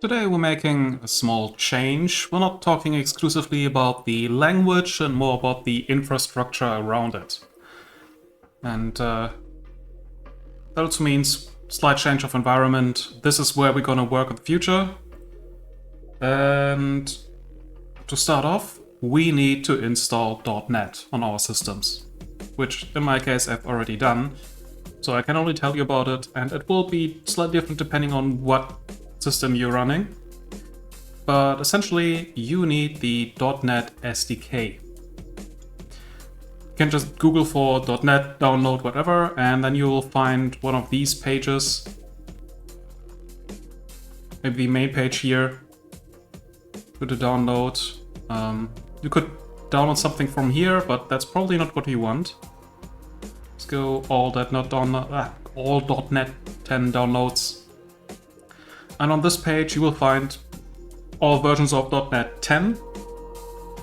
Today we're making a small change. We're not talking exclusively about the language and more about the infrastructure around it. And that also means slight change of environment. This is where we're gonna work in the future. And to start off, we need to install .NET on our systems, which in my case I've already done. So I can only tell you about it, and it will be slightly different depending on what system you're running. But essentially, you need the .NET SDK. You can just Google for .NET, download whatever, and then you will find one of these pages. Maybe the main page here. Go to download. You could download something from here, but that's probably not what you want. Let's go all .NET 10 downloads. And on this page you will find all versions of .NET 10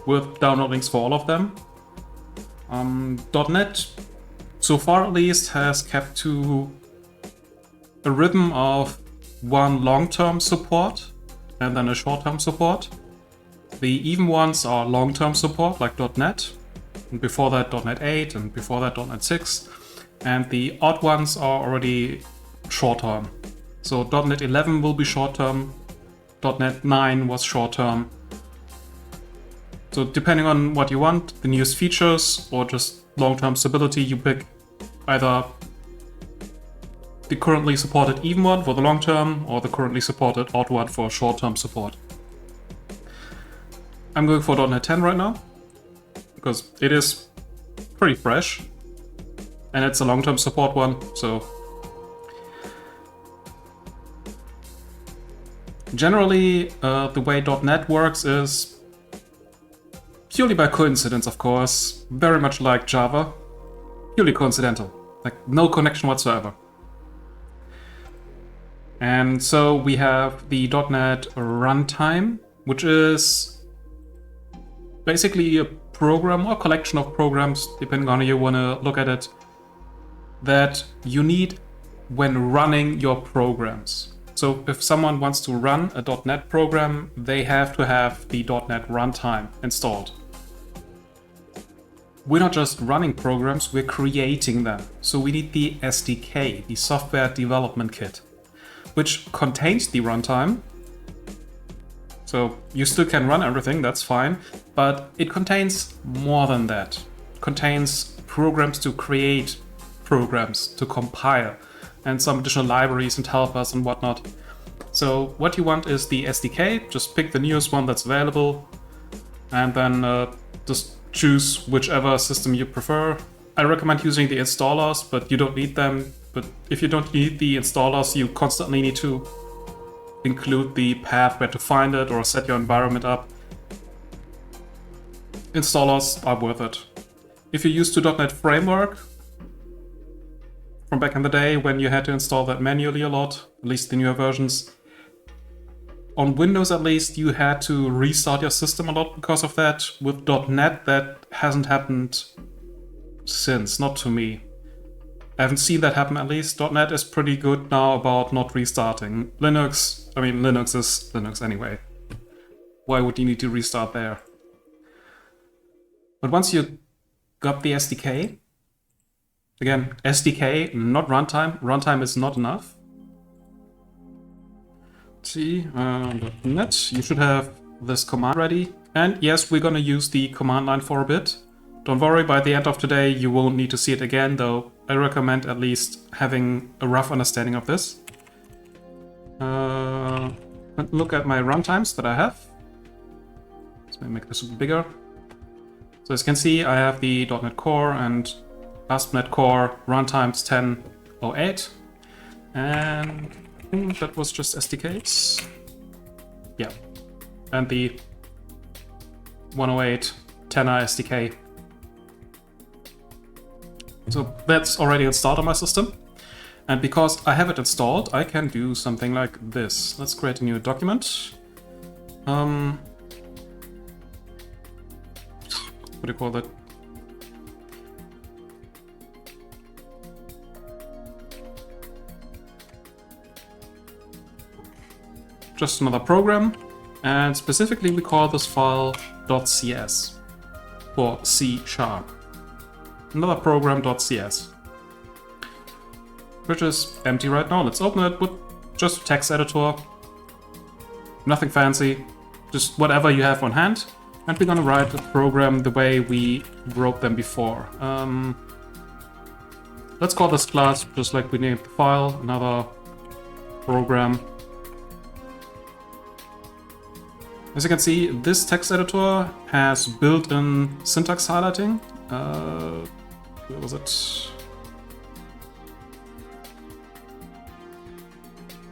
with download links for all of them. .NET, so far at least, has kept to a rhythm of one long-term support and then a short-term support. The even ones are long-term support, like .NET, and before that .NET 8, and before that .NET 6, and the odd ones are already short-term. So .NET 11 will be short-term, .NET 9 was short-term. So depending on what you want, the newest features or just long-term stability, you pick either the currently supported even one for the long-term or the currently supported odd one for short-term support. I'm going for .NET 10 right now, because it is pretty fresh, and it's a long-term support one, so generally, the way .NET works is purely by coincidence, of course, very much like Java, purely coincidental, like no connection whatsoever. And so we have the .NET runtime, which is basically a program or collection of programs, depending on how you want to look at it, that you need when running your programs. So if someone wants to run a .NET program, they have to have the .NET runtime installed. We're not just running programs, we're creating them. So we need the SDK, the software development kit, which contains the runtime. So you still can run everything, that's fine, but it contains more than that. It contains programs to create programs, to compile, and some additional libraries and helpers and whatnot. So what you want is the SDK, just pick the newest one that's available, and then just choose whichever system you prefer. I recommend using the installers, but you don't need them. But if you don't need the installers, you constantly need to include the path where to find it or set your environment up. Installers are worth it. If you're used to .NET Framework, from back in the day when you had to install that manually a lot, at least the newer versions. On Windows at least, you had to restart your system a lot because of that. With .NET, that hasn't happened since, not to me. I haven't seen that happen at least. .NET is pretty good now about not restarting. Linux is Linux anyway. Why would you need to restart there? But once you got the SDK, again, SDK, not runtime. Runtime is not enough. Let's see, .NET, you should have this command ready. And yes, we're gonna use the command line for a bit. Don't worry, by the end of today, you won't need to see it again, though I recommend at least having a rough understanding of this. Look at my runtimes that I have. Let's make this a bit bigger. So as you can see, I have the .NET Core and ASP.NET Core runtimes 10.08, and I think that was just SDKs. Yeah, and the 108 10er SDK. So that's already installed on my system. And because I have it installed, I can do something like this. Let's create a new document. What do you call that? Just another program. And specifically we call this file .cs for C#. Another program .cs, which is empty right now. Let's open it with just a text editor. Nothing fancy, just whatever you have on hand. And we're gonna write the program the way we wrote them before. Let's call this class just like we named the file, another program. As you can see, this text editor has built-in syntax highlighting. Where was it?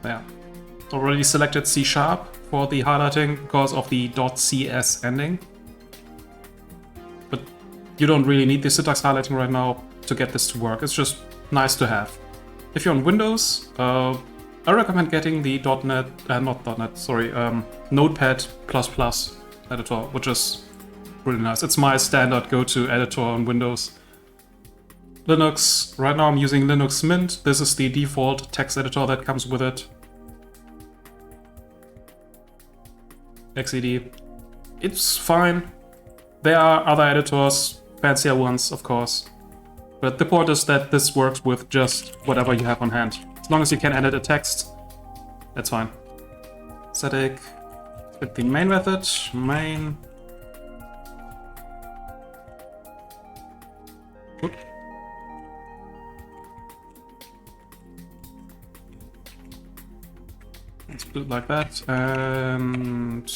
Yeah. Already selected C# for the highlighting because of the .cs ending. But you don't really need the syntax highlighting right now to get this to work. It's just nice to have. If you're on Windows, I recommend getting the Notepad++ editor, which is really nice. It's my standard go-to editor on Windows. Linux, right now I'm using Linux Mint. This is the default text editor that comes with it. XED. It's fine. There are other editors, fancier ones, of course. But the point is that this works with just whatever you have on hand. As long as you can edit a text, that's fine. Static, with the main method, main. Good. Let's do it like that, and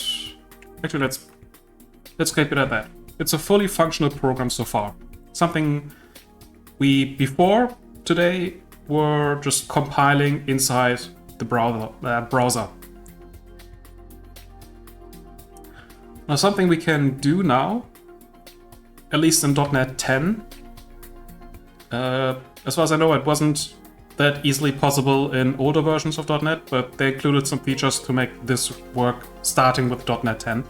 actually let's keep it at that. It's a fully functional program so far. Something we before today were just compiling inside the browser. Now something we can do now, at least in .NET 10, as far as I know it wasn't that easily possible in older versions of .NET, but they included some features to make this work starting with .NET 10.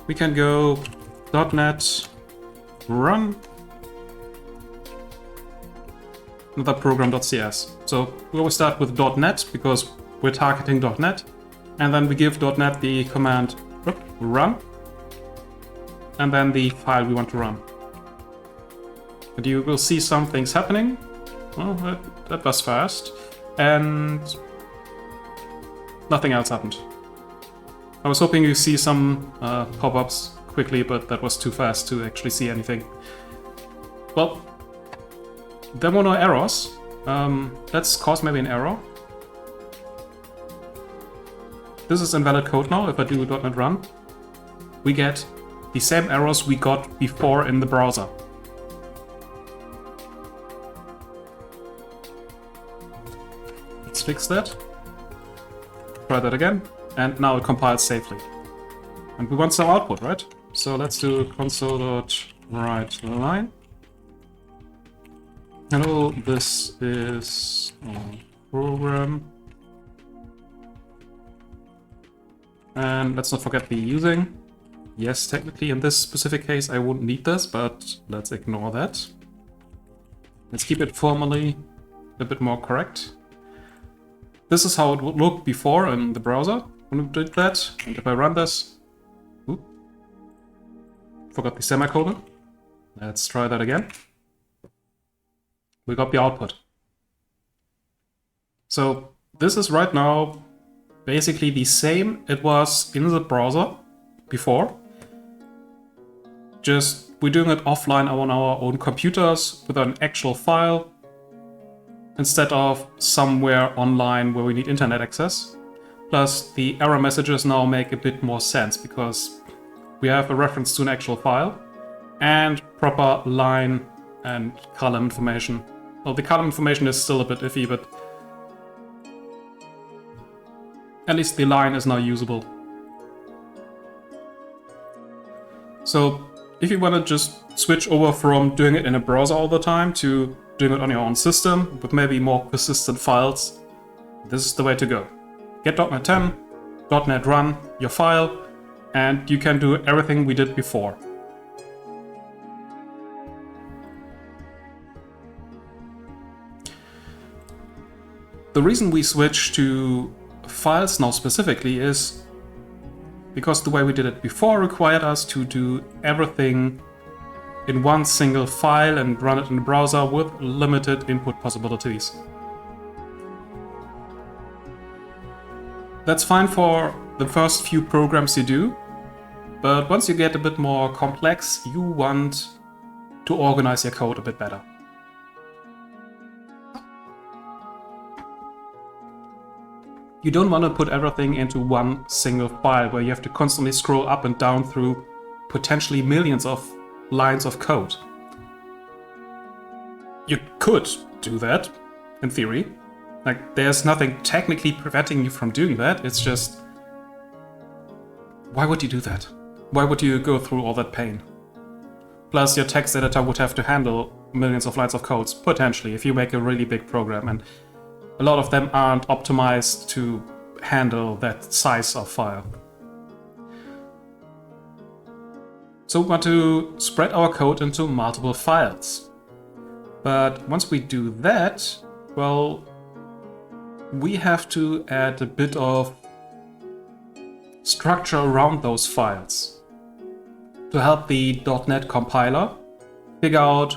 We can go .NET run another program.cs. So we always start with .NET because we're targeting .NET, and then we give .NET the command run, and then the file we want to run. And you will see some things happening. Well, that was fast, and nothing else happened. I was hoping you see some pop-ups quickly, but that was too fast to actually see anything. Well, there were no errors. Let's cause maybe an error. This is invalid code now. If I do .NET run, we get the same errors we got before in the browser. Let's fix that. Try that again, and now it compiles safely. And we want some output, right? So let's do console.writeLine. Hello, this is our program. And let's not forget the using. Yes, technically in this specific case I wouldn't need this, but let's ignore that. Let's keep it formally a bit more correct. This is how it would look before in the browser when we did that. And if I run this, forgot the semicolon. Let's try that again. We got the output. So this is right now basically the same it was in the browser before. Just we're doing it offline on our own computers with an actual file instead of somewhere online where we need internet access. Plus the error messages now make a bit more sense because we have a reference to an actual file and proper line and column information. Well, the column information is still a bit iffy, but at least the line is now usable. So if you want to just switch over from doing it in a browser all the time to doing it on your own system with maybe more persistent files, this is the way to go. Get .NET 10, .NET Run, your file, and you can do everything we did before. The reason we switch to files now specifically is because the way we did it before required us to do everything in one single file and run it in the browser with limited input possibilities. That's fine for the first few programs you do, but once you get a bit more complex, you want to organize your code a bit better. You don't want to put everything into one single file where you have to constantly scroll up and down through potentially millions of lines of code. You could do that, in theory. Like, there's nothing technically preventing you from doing that, it's just... why would you do that? Why would you go through all that pain? Plus, your text editor would have to handle millions of lines of codes, potentially, if you make a really big program, and a lot of them aren't optimized to handle that size of file. So we want to spread our code into multiple files. But once we do that, well, we have to add a bit of structure around those files to help the .NET compiler figure out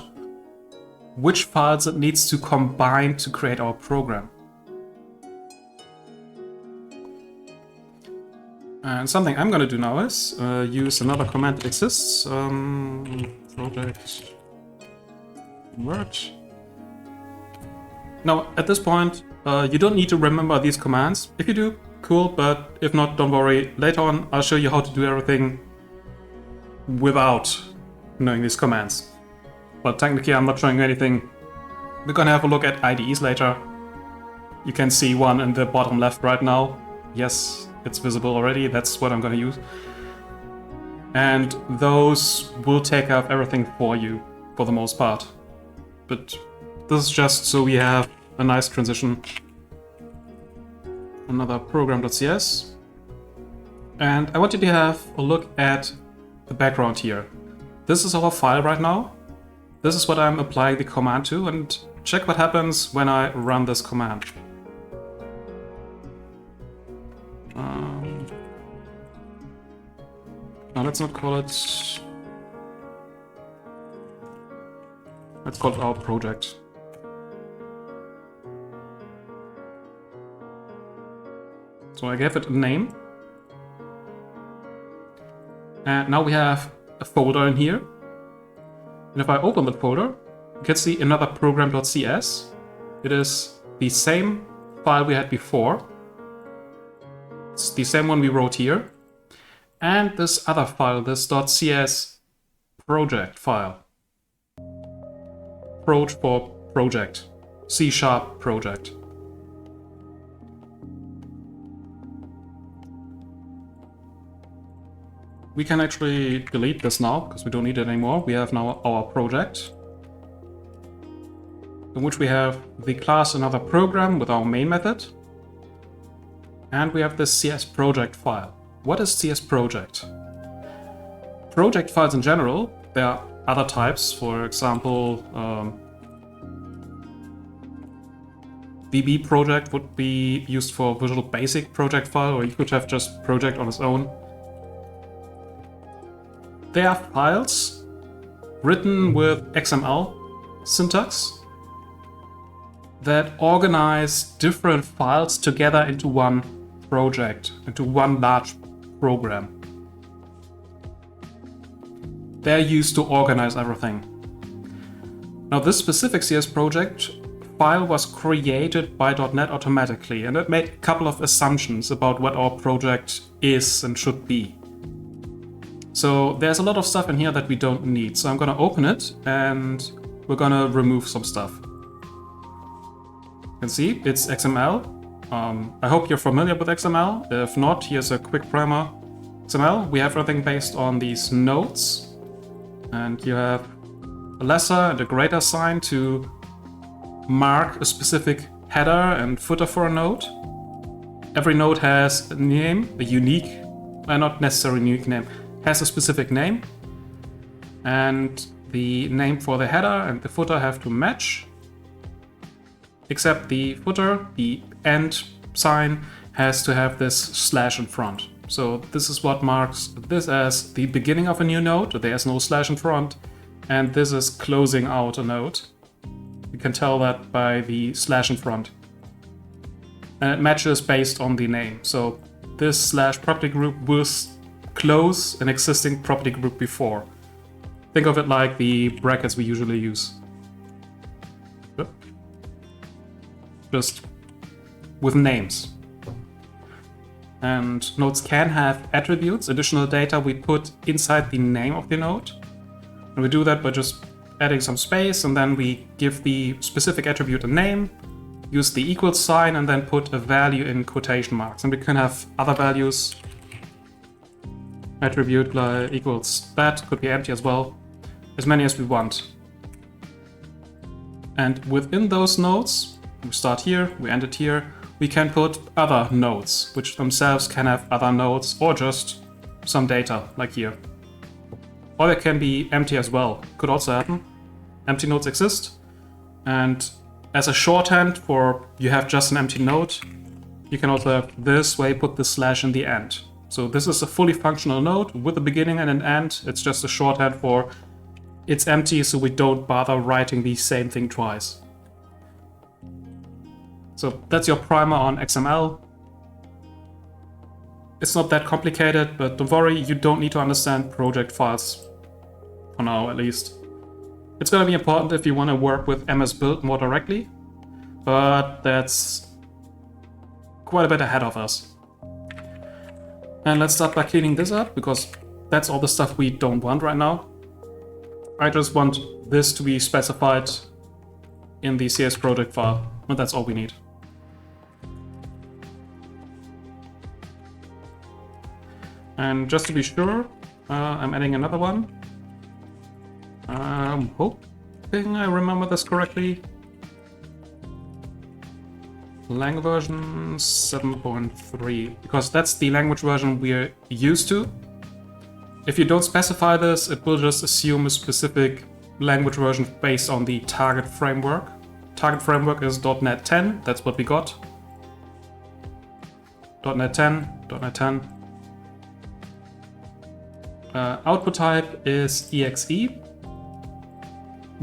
which files it needs to combine to create our program. And something I'm going to do now is use another command that exists. Project Word. Now, at this point, you don't need to remember these commands. If you do, cool, but if not, don't worry. Later on, I'll show you how to do everything without knowing these commands. But technically, I'm not showing you anything. We're gonna have a look at IDEs later. You can see one in the bottom left right now. Yes, it's visible already. That's what I'm gonna use. And those will take care of everything for you, for the most part. But this is just so we have a nice transition. Another program.cs. And I want you to have a look at the background here. This is our file right now. This is what I'm applying the command to, and check what happens when I run this command. Now let's not call it... let's call it our project. So I gave it a name. And now we have a folder in here. And if I open that folder, you can see another program.cs. It is the same file we had before. It's the same one we wrote here. And this other file, this .cs project file. Proj for project. C# project. We can actually delete this now, because we don't need it anymore. We have now our project, in which we have the class another program with our main method. And we have this CS project file. What is CS project? Project files in general, there are other types, for example, VB project would be used for Visual Basic project file, or you could have just project on its own. They are files written with XML syntax that organize different files together into one project, into one large program. They're used to organize everything. Now, this specific CS project file was created by .NET automatically, and it made a couple of assumptions about what our project is and should be. So there's a lot of stuff in here that we don't need. So I'm gonna open it and we're gonna remove some stuff. You can see it's XML. I hope you're familiar with XML. If not, here's a quick primer. XML, we have everything based on these nodes. And you have a lesser and a greater sign to mark a specific header and footer for a node. Every node has a name, a unique, not necessarily a unique name, has a specific name. And the name for the header and the footer have to match. Except the footer, the end sign, has to have this slash in front. So this is what marks this as the beginning of a new node. There's no slash in front. And this is closing out a node. You can tell that by the slash in front. And it matches based on the name. So this slash property group will close an existing property group before. Think of it like the brackets we usually use. Just with names. And nodes can have attributes, additional data we put inside the name of the node. And we do that by just adding some space, and then we give the specific attribute a name, use the equal sign, and then put a value in quotation marks. And we can have other values. Attribute like equals that, could be empty as well, as many as we want. And within those nodes, we start here, we end it here, we can put other nodes, which themselves can have other nodes or just some data, like here. Or they can be empty as well, could also happen. Empty nodes exist, and as a shorthand for you have just an empty node, you can also have this where you put the slash in the end. So this is a fully functional node with a beginning and an end. It's just a shorthand for it's empty, so we don't bother writing the same thing twice. So that's your primer on XML. It's not that complicated, but don't worry, you don't need to understand project files. For now, at least. It's going to be important if you want to work with MS Build more directly, but that's quite a bit ahead of us. And let's start by cleaning this up, because that's all the stuff we don't want right now. I just want this to be specified in the CS project file, and that's all we need. And just to be sure, I'm adding another one. I'm hoping I remember this correctly. Lang version 7.3, because that's the language version we're used to. If you don't specify this, it will just assume a specific language version based on the target framework. Target framework is .NET 10, that's what we got. .NET 10, .NET 10. Output type is exe.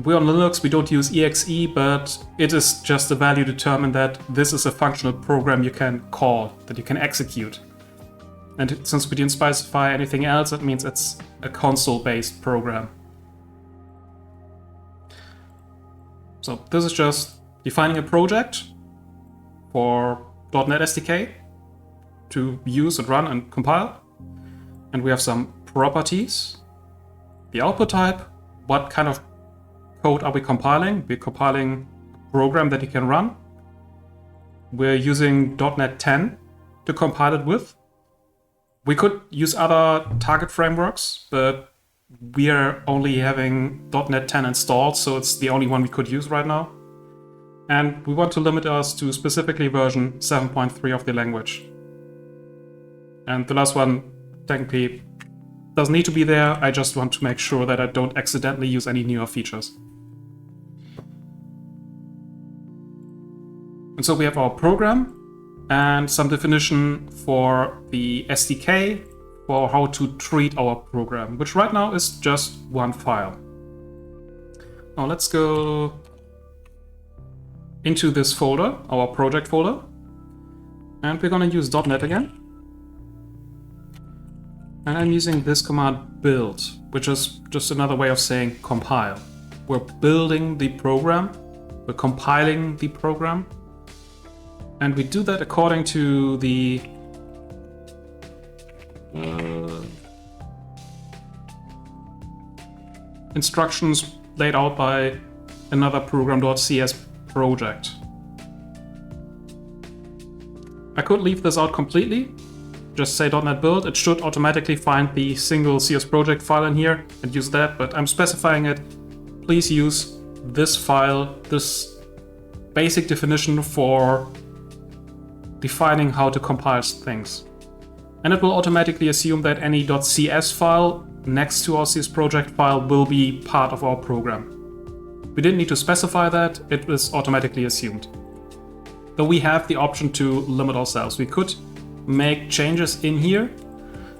We're on Linux, we don't use exe, but it is just a value determined that this is a functional program you can call, that you can execute. And since we didn't specify anything else, that means it's a console-based program. So this is just defining a project for .NET SDK to use and run and compile. And we have some properties. The output type, what kind of code are we compiling? We're compiling a program that you can run. We're using .NET 10 to compile it with. We could use other target frameworks, but we are only having .NET 10 installed, so it's the only one we could use right now. And we want to limit us to specifically version 7.3 of the language. And the last one technically doesn't need to be there. I just want to make sure that I don't accidentally use any newer features. And so we have our program and some definition for the SDK for how to treat our program, which right now is just one file. Now let's go into this folder, our project folder, and we're going to use .NET again. And I'm using this command build, which is just another way of saying compile. We're building the program, we're compiling the program, and we do that according to the instructions laid out by another program.cs project. I could leave this out completely, just say .NET build, it should automatically find the single csproj file in here and use that, but I'm specifying it. Please use this file, this basic definition for defining how to compile things. And it will automatically assume that any .cs file next to our csproj file will be part of our program. We didn't need to specify that, it was automatically assumed. Though we have the option to limit ourselves. We could make changes in here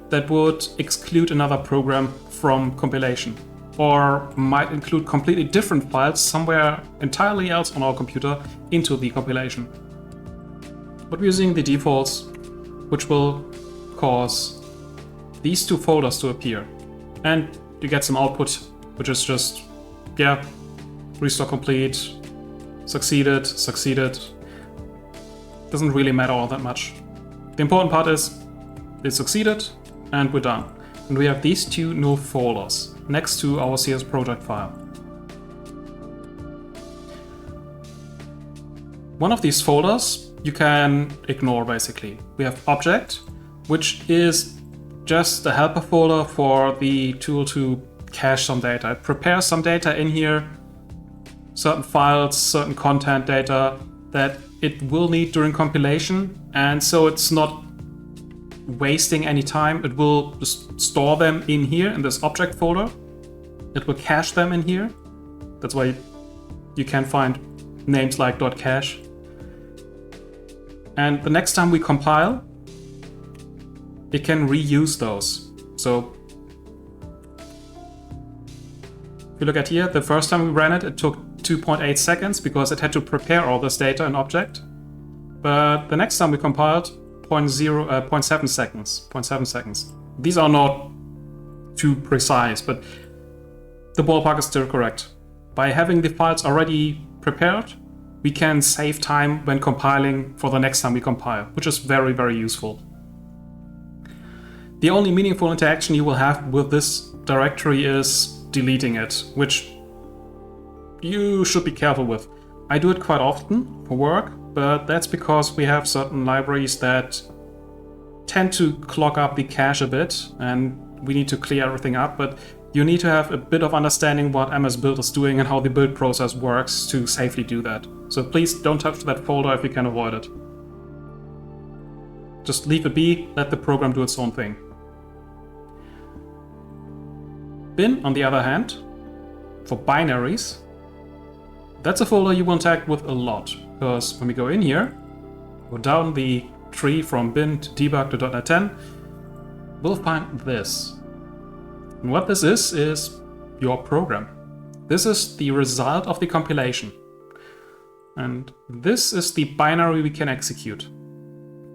that would exclude another program from compilation, or might include completely different files somewhere entirely else on our computer into the compilation. But we're using the defaults, which will cause these two folders to appear. And you get some output, which is just, yeah, restore complete, succeeded, succeeded. Doesn't really matter all that much. The important part is it succeeded and we're done. And we have these two null folders next to our csproj file. One of these folders you can ignore basically. We have object, which is just a helper folder for the tool to cache some data. It prepares some data in here, certain files, certain content data that it will need during compilation, and so it's not wasting any time. It will just store them in here in this object folder. It will cache them in here. That's why you can find names like .cache. And the next time we compile, it can reuse those. So if you look at here, the first time we ran it, it took 2.8 seconds because it had to prepare all this data in object. But the next time we compiled, 0.7 seconds. 0.7 seconds. These are not too precise, but the ballpark is still correct. By having the files already prepared, we can save time when compiling for the next time we compile, which is very, very useful. The only meaningful interaction you will have with this directory is deleting it, which you should be careful with. I do it quite often for work, but that's because we have certain libraries that tend to clog up the cache a bit and we need to clear everything up, but you need to have a bit of understanding what MS Build is doing and how the build process works to safely do that. So please don't touch that folder if you can avoid it. Just leave it be, let the program do its own thing. Bin, on the other hand, for binaries, that's a folder you will interact with a lot, because when we go in here, go down the tree from bin to debug to .NET 10, we'll find this. And what this is your program. This is the result of the compilation. And this is the binary we can execute.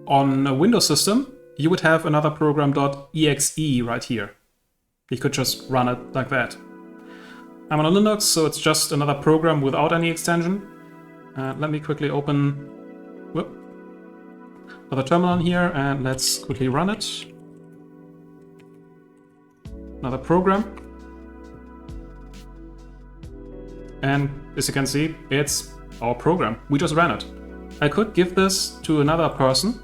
On a Windows system, you would have another program .exe right here. You could just run it like that. I'm on a Linux, so it's just another program without any extension. Let me quickly open another terminal in here and let's quickly run it. Another program. And as you can see, it's our program. We just ran it. I could give this to another person.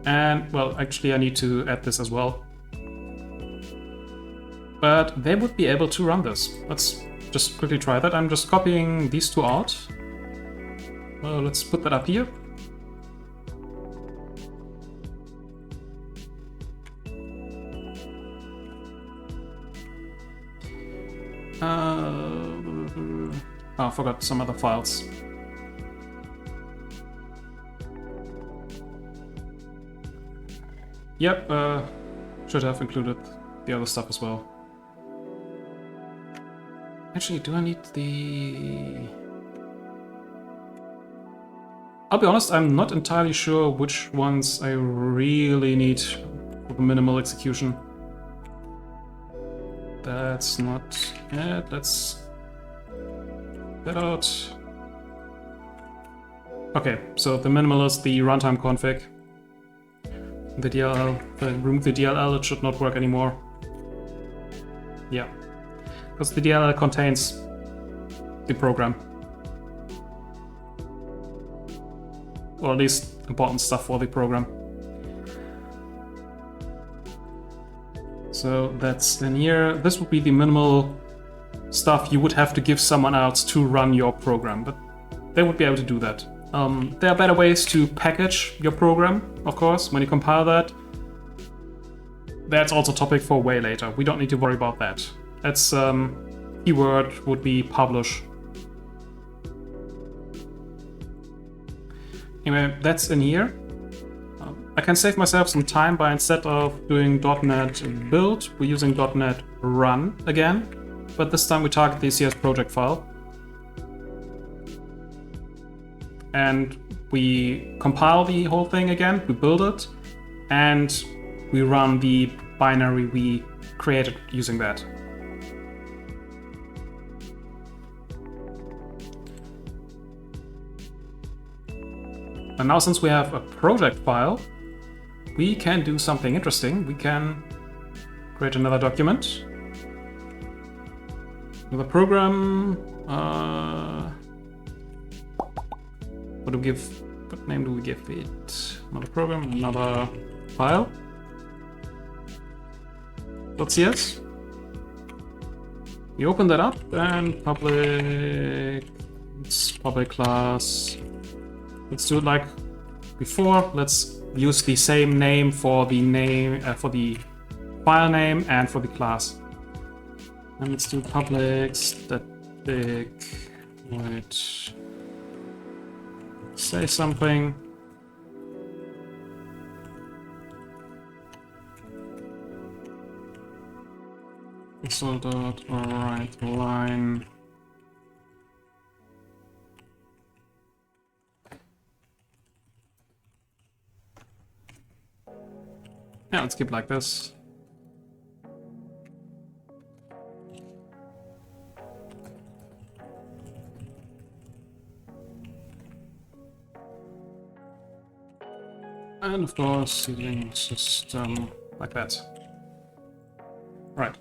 And, well, actually I need to add this as well. But they would be able to run this. Let's just quickly try that. I'm just copying these two out. Well, let's put that up here. I forgot some other files. Yep, should have included the other stuff as well. Actually, do I need the... I'll be honest, I'm not entirely sure which ones I really need for the minimal execution. That's not it. Let's get out. Okay, so the minimal is the runtime config. The DLL, remove the DLL, it should not work anymore. Yeah, because the DLL contains the program. Or at least important stuff for the program. So that's in here. This would be the minimal stuff you would have to give someone else to run your program, but they would be able to do that. There are better ways to package your program, of course, when you compile that. That's also a topic for way later. We don't need to worry about that. That's keyword would be publish. Anyway, that's in here. I can save myself some time by, instead of doing .NET build, we're using .NET run again, but this time we target the CS project file. And we compile the whole thing again, we build it, and we run the binary we created using that. And now, since we have a project file, we can do something interesting. We can create another document. Another program. What name do we give it? Another program, another file. .cs. We open that up and public class. Let's do it like before. Let's use the same name for the for the file name and for the class. And let's do public static void. Say something. Console.write line. Yeah, let's keep it like this. And of course, seeding system like that. Right.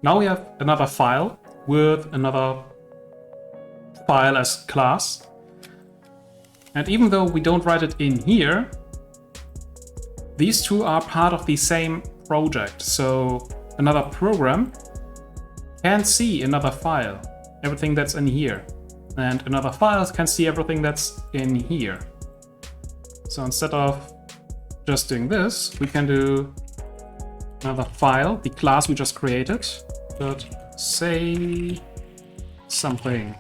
Now we have another file with another file as class. And even though we don't write it in here, these two are part of the same project. So another program can see another file, everything that's in here. And another file can see everything that's in here. So instead of just doing this, we can do another file, the class we just created, but say something.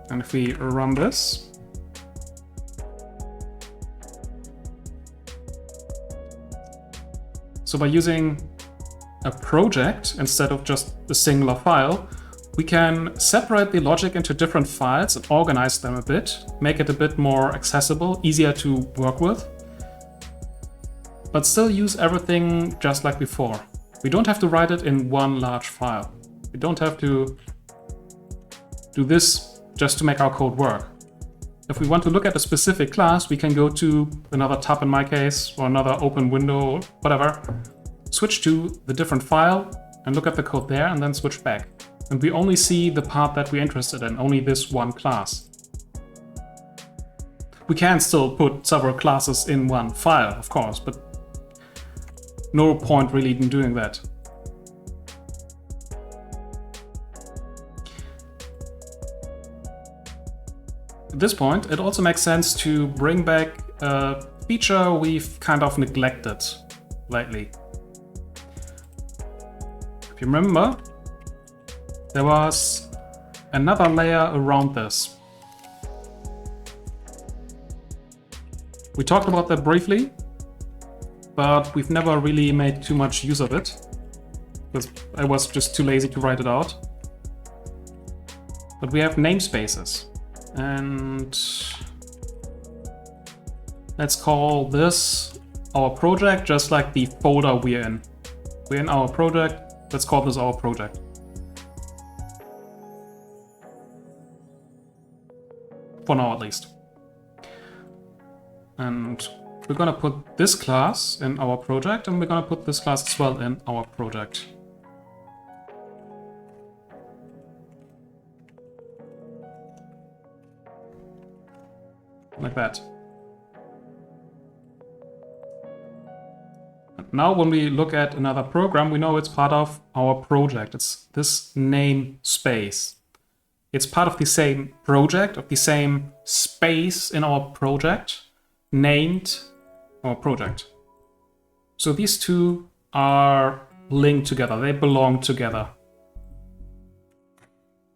And if we run this, so by using a project instead of just a singular file, we can separate the logic into different files and organize them a bit, make it a bit more accessible, easier to work with, but still use everything just like before. We don't have to write it in one large file. We don't have to do this just to make our code work. If we want to look at a specific class, we can go to another tab in my case, or another open window, whatever, switch to the different file and look at the code there and then switch back. And we only see the part that we're interested in, only this one class. We can still put several classes in one file, of course, but no point really in doing that. At this point, it also makes sense to bring back a feature we've kind of neglected lately. If you remember, there was another layer around this. We talked about that briefly, but we've never really made too much use of it, because I was just too lazy to write it out. But we have namespaces, and let's call this our project, just like the folder we're in. We're in our project, let's call this our project. For now, at least. And we're gonna put this class in our project, and we're gonna put this class as well in our project. Like that. now when we look at another program, we know it's part of our project. It's this namespace. It's part of the same project, of the same space in our project, named our project. So these two are linked together, they belong together.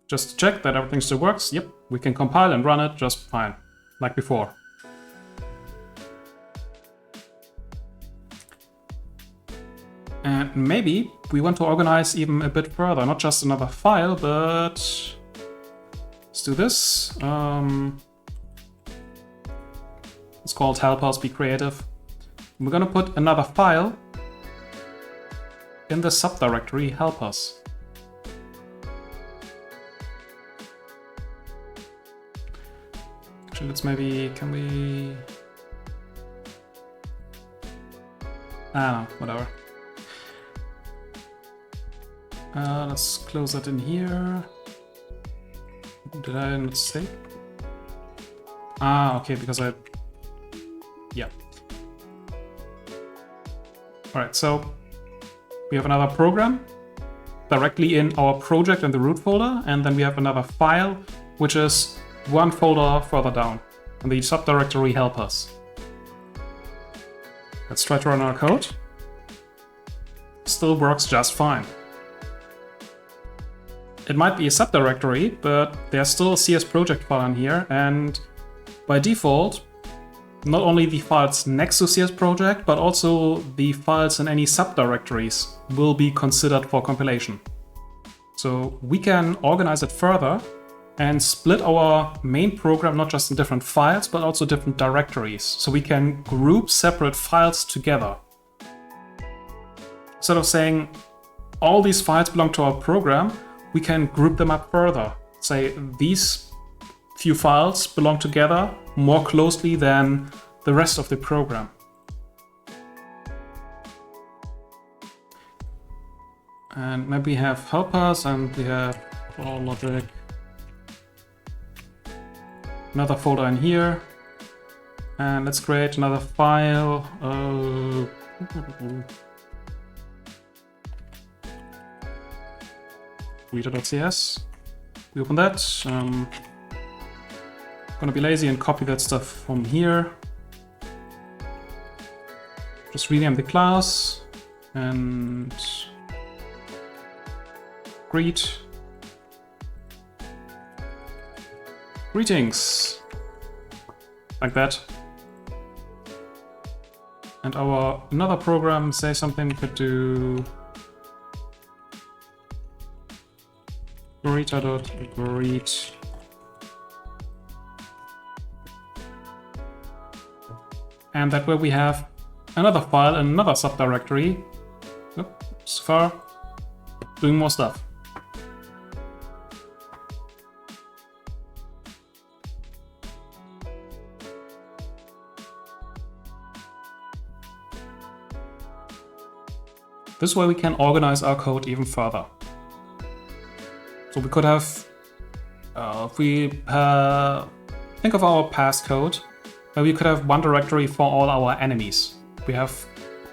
Just to check that everything still works, yep, we can compile and run it just fine, like before. And maybe we want to organize even a bit further, not just another file, but let's do this. It's called help us be creative. We're gonna put another file in the subdirectory help us. Actually, let's maybe, can we? No, whatever. Let's close that in here. Did I not save? Okay, because yeah. Alright, so we have another program directly in our project in the root folder, and then we have another file, which is one folder further down, and the subdirectory help us. Let's try to run our code. Still works just fine. It might be a subdirectory, but there's still a CS project file in here, and by default, not only the files next to CS project, but also the files in any subdirectories will be considered for compilation. So we can organize it further and split our main program not just in different files, but also different directories. So we can group separate files together. Instead of saying all these files belong to our program, we can group them up further. Say these few files belong together more closely than the rest of the program. And maybe we have helpers and we have for logic. Another folder in here. And let's create another file. Reader.cs. We open that. Gonna be lazy and copy that stuff from here. Just rename the class and greetings, like that. And our another program say something we could do. Greet. And that way we have another file in another subdirectory. So far, doing more stuff. This way we can organize our code even further. So we could have, if we think of our past code, we could have one directory for all our enemies. We have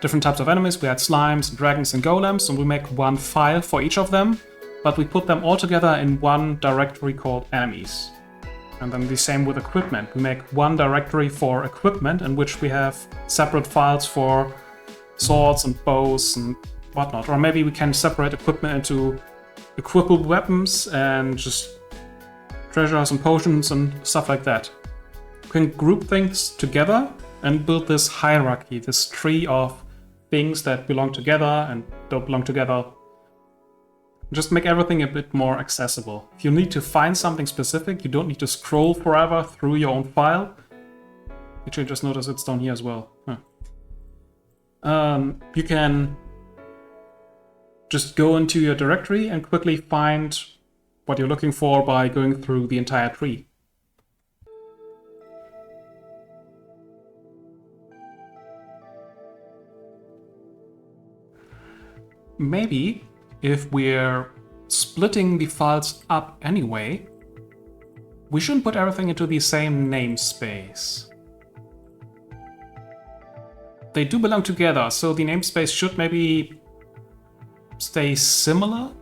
different types of enemies. We had slimes, dragons, and golems, and we make one file for each of them, but we put them all together in one directory called enemies. And then the same with equipment. We make one directory for equipment in which we have separate files for swords and bows and whatnot. Or maybe we can separate equipment into equipable weapons and just treasures and potions and stuff like that. We can group things together and build this hierarchy, this tree of things that belong together and don't belong together. Just make everything a bit more accessible. If you need to find something specific, you don't need to scroll forever through your own file. Actually, just notice it's down here as well. You can just go into your directory and quickly find what you're looking for by going through the entire tree. Maybe if we're splitting the files up anyway, we shouldn't put everything into the same namespace. they do belong together, so the namespace should maybe stay similar,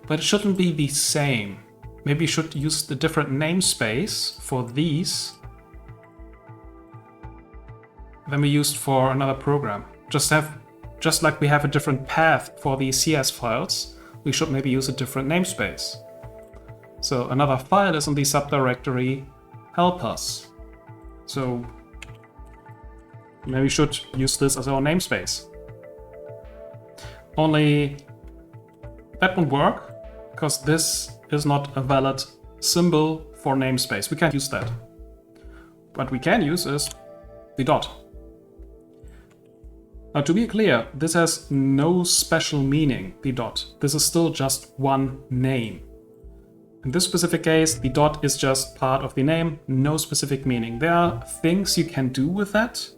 but it shouldn't be the same. Maybe you should use the different namespace for these than we used for another program. Just like we have a different path for the CS files, we should maybe use a different namespace. So another file is in the subdirectory help us. So maybe we should use this as our namespace. Only that won't work because this is not a valid symbol for namespace. We can't use that. What we can use is the dot. Now, to be clear, this has no special meaning, the dot. This is still just one name. In this specific case, the dot is just part of the name, no specific meaning. There are things you can do with that.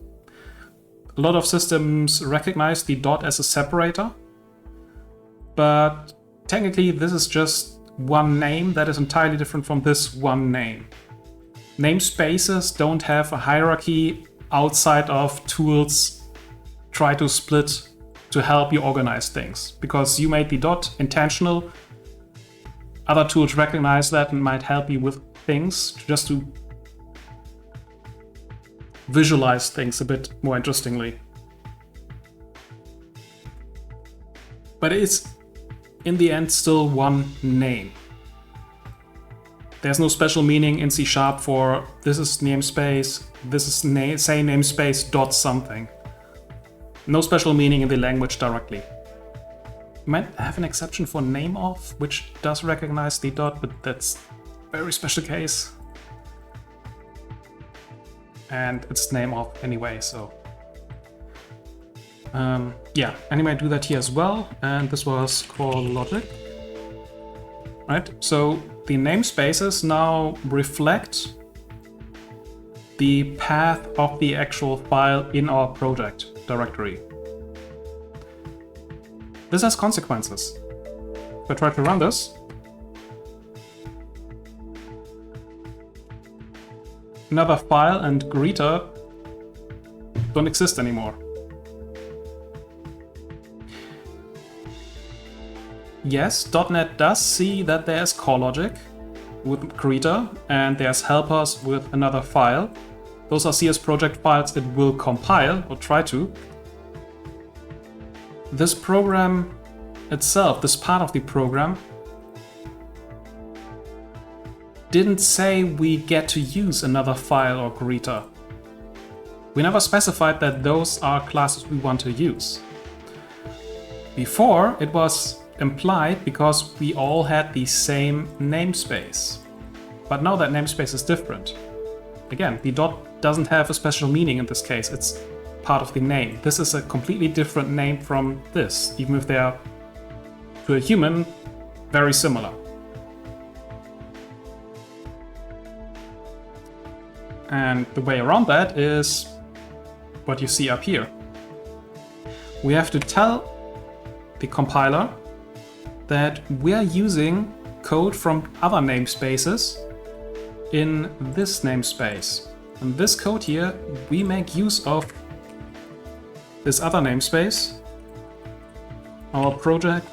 A lot of systems recognize the dot as a separator, but technically this is just one name that is entirely different from this one name. Namespaces don't have a hierarchy outside of tools try to split to help you organize things. Because you made the dot intentional, other tools recognize that and might help you with things just to visualize things a bit more interestingly. But it's in the end still one name. There's no special meaning in C# for this is namespace, this is say namespace dot something. No special meaning in the language directly. You might have an exception for nameof, which does recognize the dot, but that's a very special case. And it's nameof anyway, so. Yeah, and you might do that here as well. And this was call logic. Right, so the namespaces now reflect the path of the actual file in our project directory. This has consequences. If I try to run this, another file and greeter don't exist anymore. Yes, .NET does see that there's call logic with greeter and there's helpers with another file. Those are CS project files it will compile or try to. This program itself, this part of the program, didn't say we get to use another file or greeter. We never specified that those are classes we want to use. Before, it was implied because we all had the same namespace. But now that namespace is different. Again, the dot doesn't have a special meaning in this case, it's part of the name. This is a completely different name from this, even if they are, to a human, very similar. And the way around that is what you see up here. We have to tell the compiler that we're using code from other namespaces in this namespace. And this code here, we make use of this other namespace, our project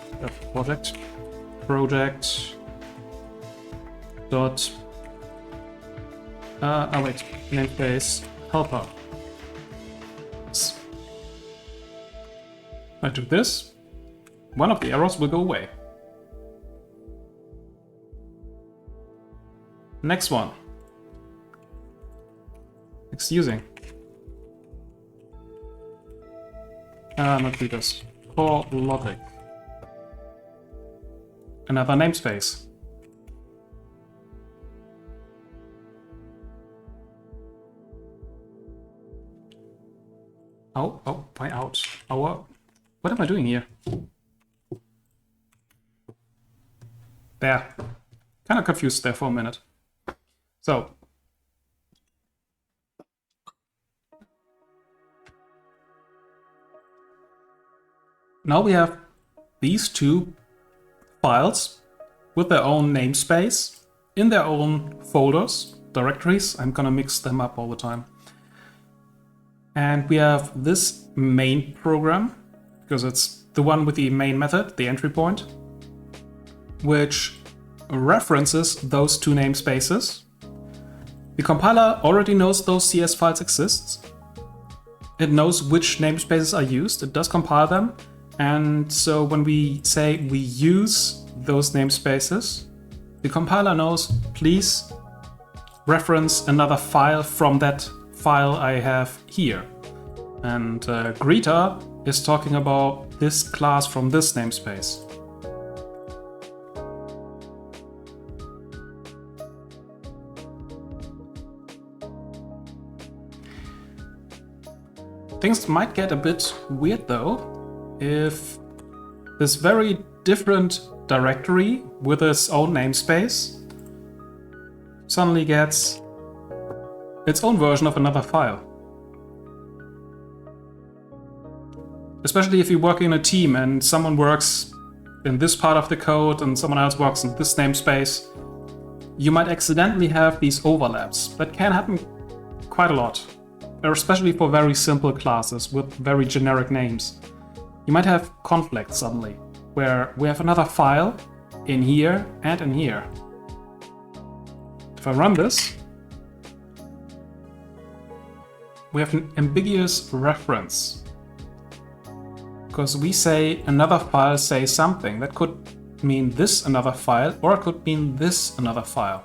dot namespace helper. I do this, one of the errors will go away. Next one. It's using. Not this. Call logic. Another namespace. Oh, why out? What am I doing here? There. Kind of confused there for a minute. So. Now we have these two files with their own namespace in their own folders, directories. I'm gonna mix them up all the time. And we have this main program, because it's the one with the main method, the entry point, which references those two namespaces. The compiler already knows those CS files exist. It knows which namespaces are used. It does compile them. And so when we say we use those namespaces, the compiler knows, please reference another file from that file I have here. And greeter is talking about this class from this namespace. Things might get a bit weird though if this very different directory with its own namespace suddenly gets its own version of another file. Especially if you work in a team and someone works in this part of the code and someone else works in this namespace, you might accidentally have these overlaps. That can happen quite a lot, especially for very simple classes with very generic names. You might have conflicts suddenly, where we have another file in here and in here. If I run this, we have an ambiguous reference. Because we say another file says something. That could mean this another file, or it could mean this another file.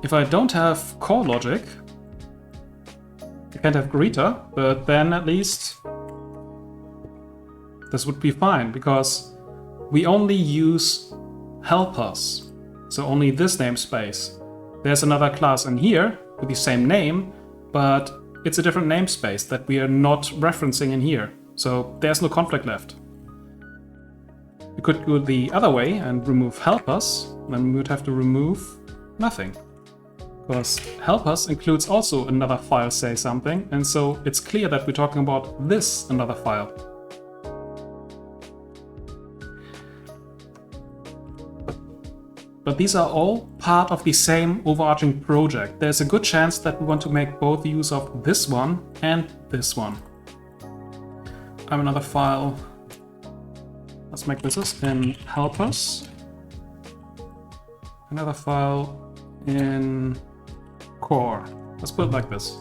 If I don't have core logic, I can't have greeter, but then at least this would be fine, because we only use helpers, so only this namespace. There's another class in here with the same name, but it's a different namespace that we are not referencing in here, so there's no conflict left. We could go the other way and remove helpers, then we would have to remove nothing. Because helpers includes also another file say something, and so it's clear that we're talking about this another file. But these are all part of the same overarching project. There's a good chance that we want to make both use of this one and this one. I have another file. Let's make this in helpers. Another file in core. Let's put it like this.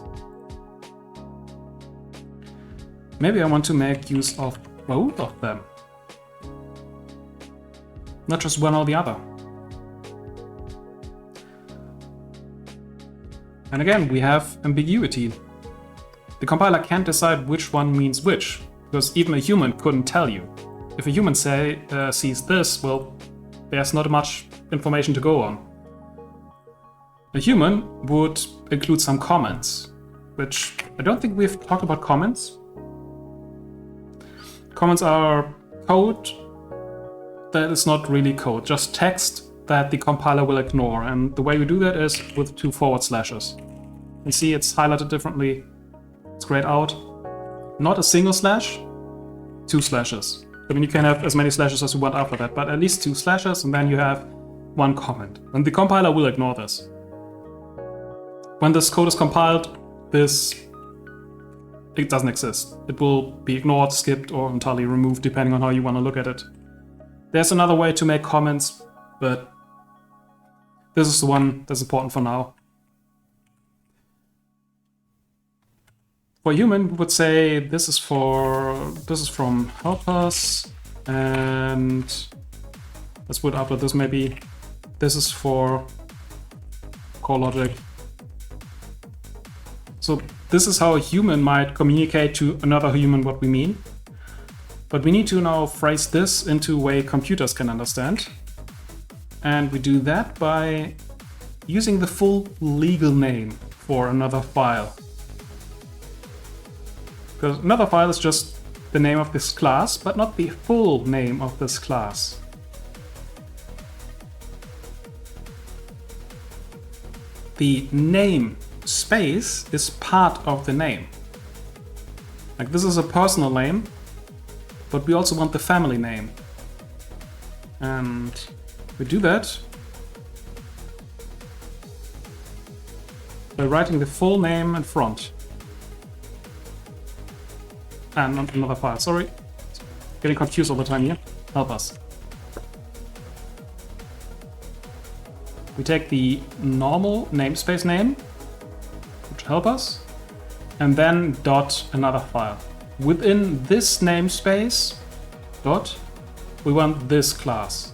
Maybe I want to make use of both of them, not just one or the other. And again, we have ambiguity. The compiler can't decide which one means which, because even a human couldn't tell you. If a human sees this, well, there's not much information to go on. A human would include some comments, which I don't think we've talked about comments. Comments are code that is not really code, just text that the compiler will ignore, and the way we do that is with 2 forward slashes. You see it's highlighted differently, it's grayed out. Not a single slash, 2 slashes. I mean, you can have as many slashes as you want after that, but at least 2 slashes, and then you have 1 comment. And the compiler will ignore this. When this code is compiled, it doesn't exist. It will be ignored, skipped, or entirely removed, depending on how you want to look at it. There's another way to make comments, but this is the one that's important for now. For human, we would say this is from helpers, and let's put after this maybe this is for core logic. So this is how a human might communicate to another human what we mean. But we need to now phrase this into a way computers can understand. And we do that by using the full legal name for another file. Because another file is just the name of this class, but not the full name of this class. The name space is part of the name. Like this is a personal name, but we also want the family name. And we do that by writing the full name in front. And not another file, sorry. Getting confused all the time here. Help us. We take the normal namespace name, which help us, and then dot another file. Within this namespace, dot, we want this class.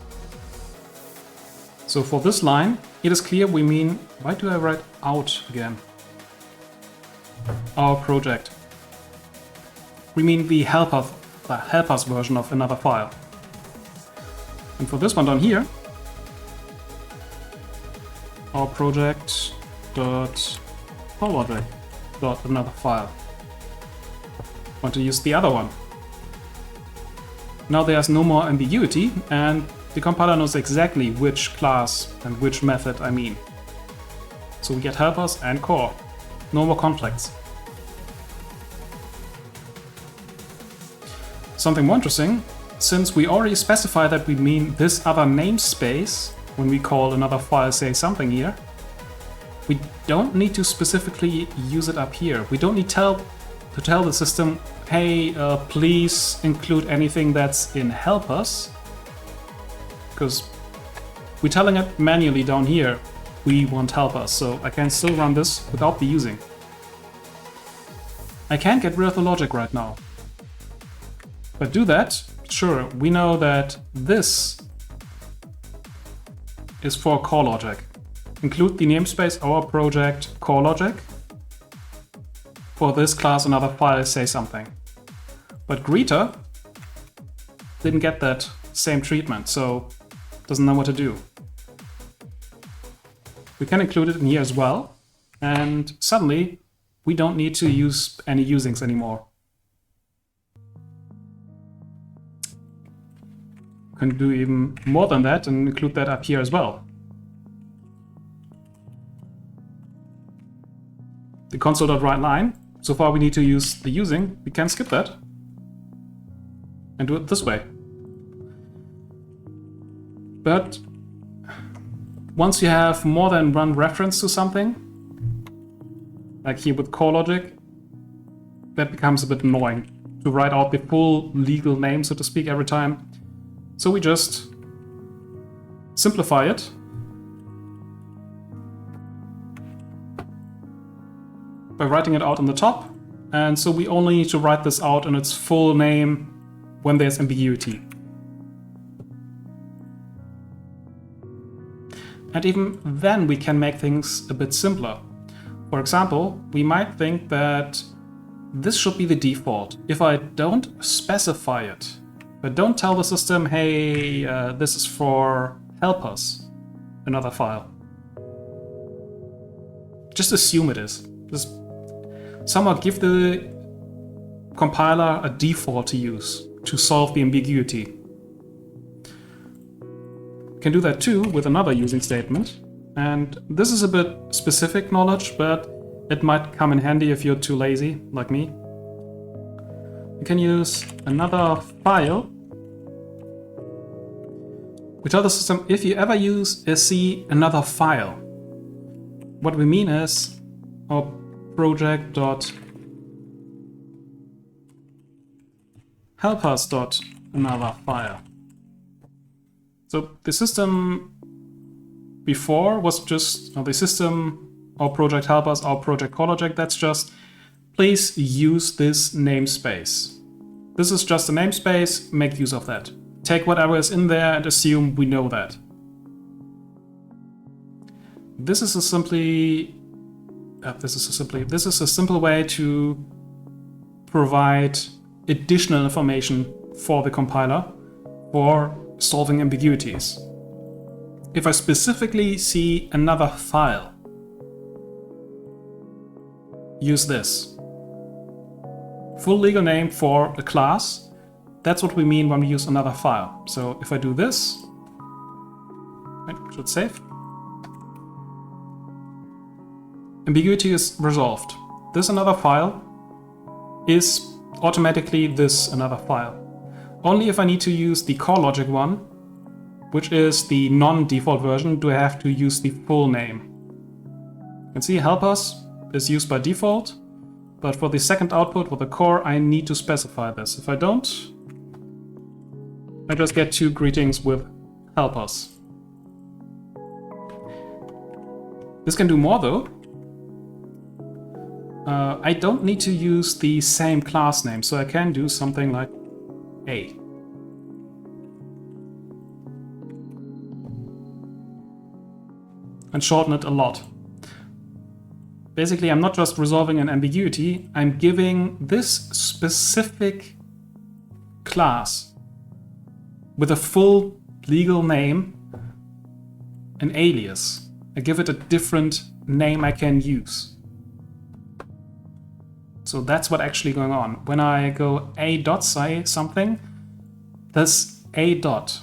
So for this line, it is clear we mean, why do I write out again? Our project. We mean the help us version of another file. And for this one down here, our project dot project dot another file. Want to use the other one. Now there's no more ambiguity, and the compiler knows exactly which class and which method I mean. So we get helpers and core. No more conflicts. Something more interesting, since we already specify that we mean this other namespace when we call another file say something here, we don't need to specifically use it up here. We don't need to tell the system, hey, please include anything that's in helpers, because we're telling it manually down here we want helpers, so I can still run this without the using. I can't get rid of the logic right now. But do that, sure, we know that this is for core logic. Include the namespace our project core logic. For this class another file say something. But greeter didn't get that same treatment, so doesn't know what to do. We can include it in here as well, and suddenly we don't need to use any usings anymore. Can do even more than that and include that up here as well. The console.writeLine. So far we need to use the using. We can skip that and do it this way. But once you have more than one reference to something, like here with core logic, that becomes a bit annoying to write out the full legal name, so to speak, every time. So we just simplify it by writing it out on the top, and so we only need to write this out in its full name when there's ambiguity. And even then we can make things a bit simpler. For example, we might think that this should be the default. If I don't specify it, but don't tell the system, hey, this is for helpers, another file. Just assume it is. Just somehow give the compiler a default to use to solve the ambiguity. You can do that too with another using statement. And this is a bit specific knowledge, but it might come in handy if you're too lazy, like me. You can use another file. We tell the system, if you ever use sc another file, what we mean is our project.helpers.another file. So the system before was just the system, our project helpers, our project core logic, that's just please use this namespace. This is just a namespace, make use of that. Take whatever is in there and assume we know that. This is a simple way to provide additional information for the compiler for solving ambiguities. If I specifically see another file, use this. Full legal name for a class. That's what we mean when we use another file. So if I do this, right, should save. Ambiguity is resolved. This another file is automatically this another file. Only if I need to use the core logic one, which is the non-default version, do I have to use the full name. can see help us is used by default, but for the second output with the core, I need to specify this. If I don't, I just get 2 greetings with help us. This can do more though. I don't need to use the same class name, so I can do something like A. And shorten it a lot. Basically, I'm not just resolving an ambiguity, I'm giving this specific class with a full legal name an alias. I give it a different name I can use. So that's what actually going on. When I go a dot say something, this a dot.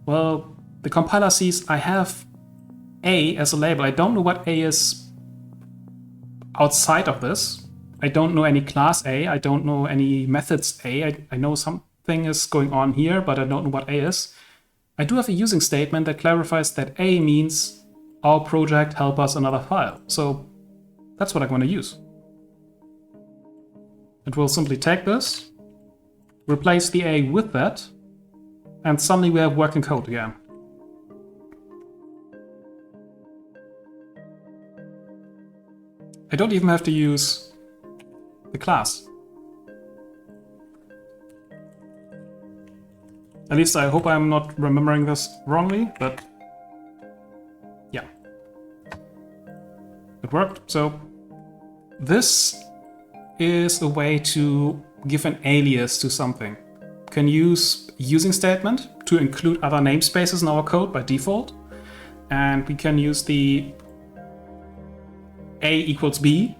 Well, the compiler sees I have a as a label. I don't know what a is outside of this. I don't know any class A, I don't know any methods A. I know something is going on here, but I don't know what A is. I do have a using statement that clarifies that A means our project help us another file. So that's what I'm going to use. It will simply take this, replace the A with that, and suddenly we have working code again. I don't even have to use the class. At least I hope I'm not remembering this wrongly, but yeah. It worked. So this is a way to give an alias to something. You can use using statement to include other namespaces in our code by default. And we can use the A equals B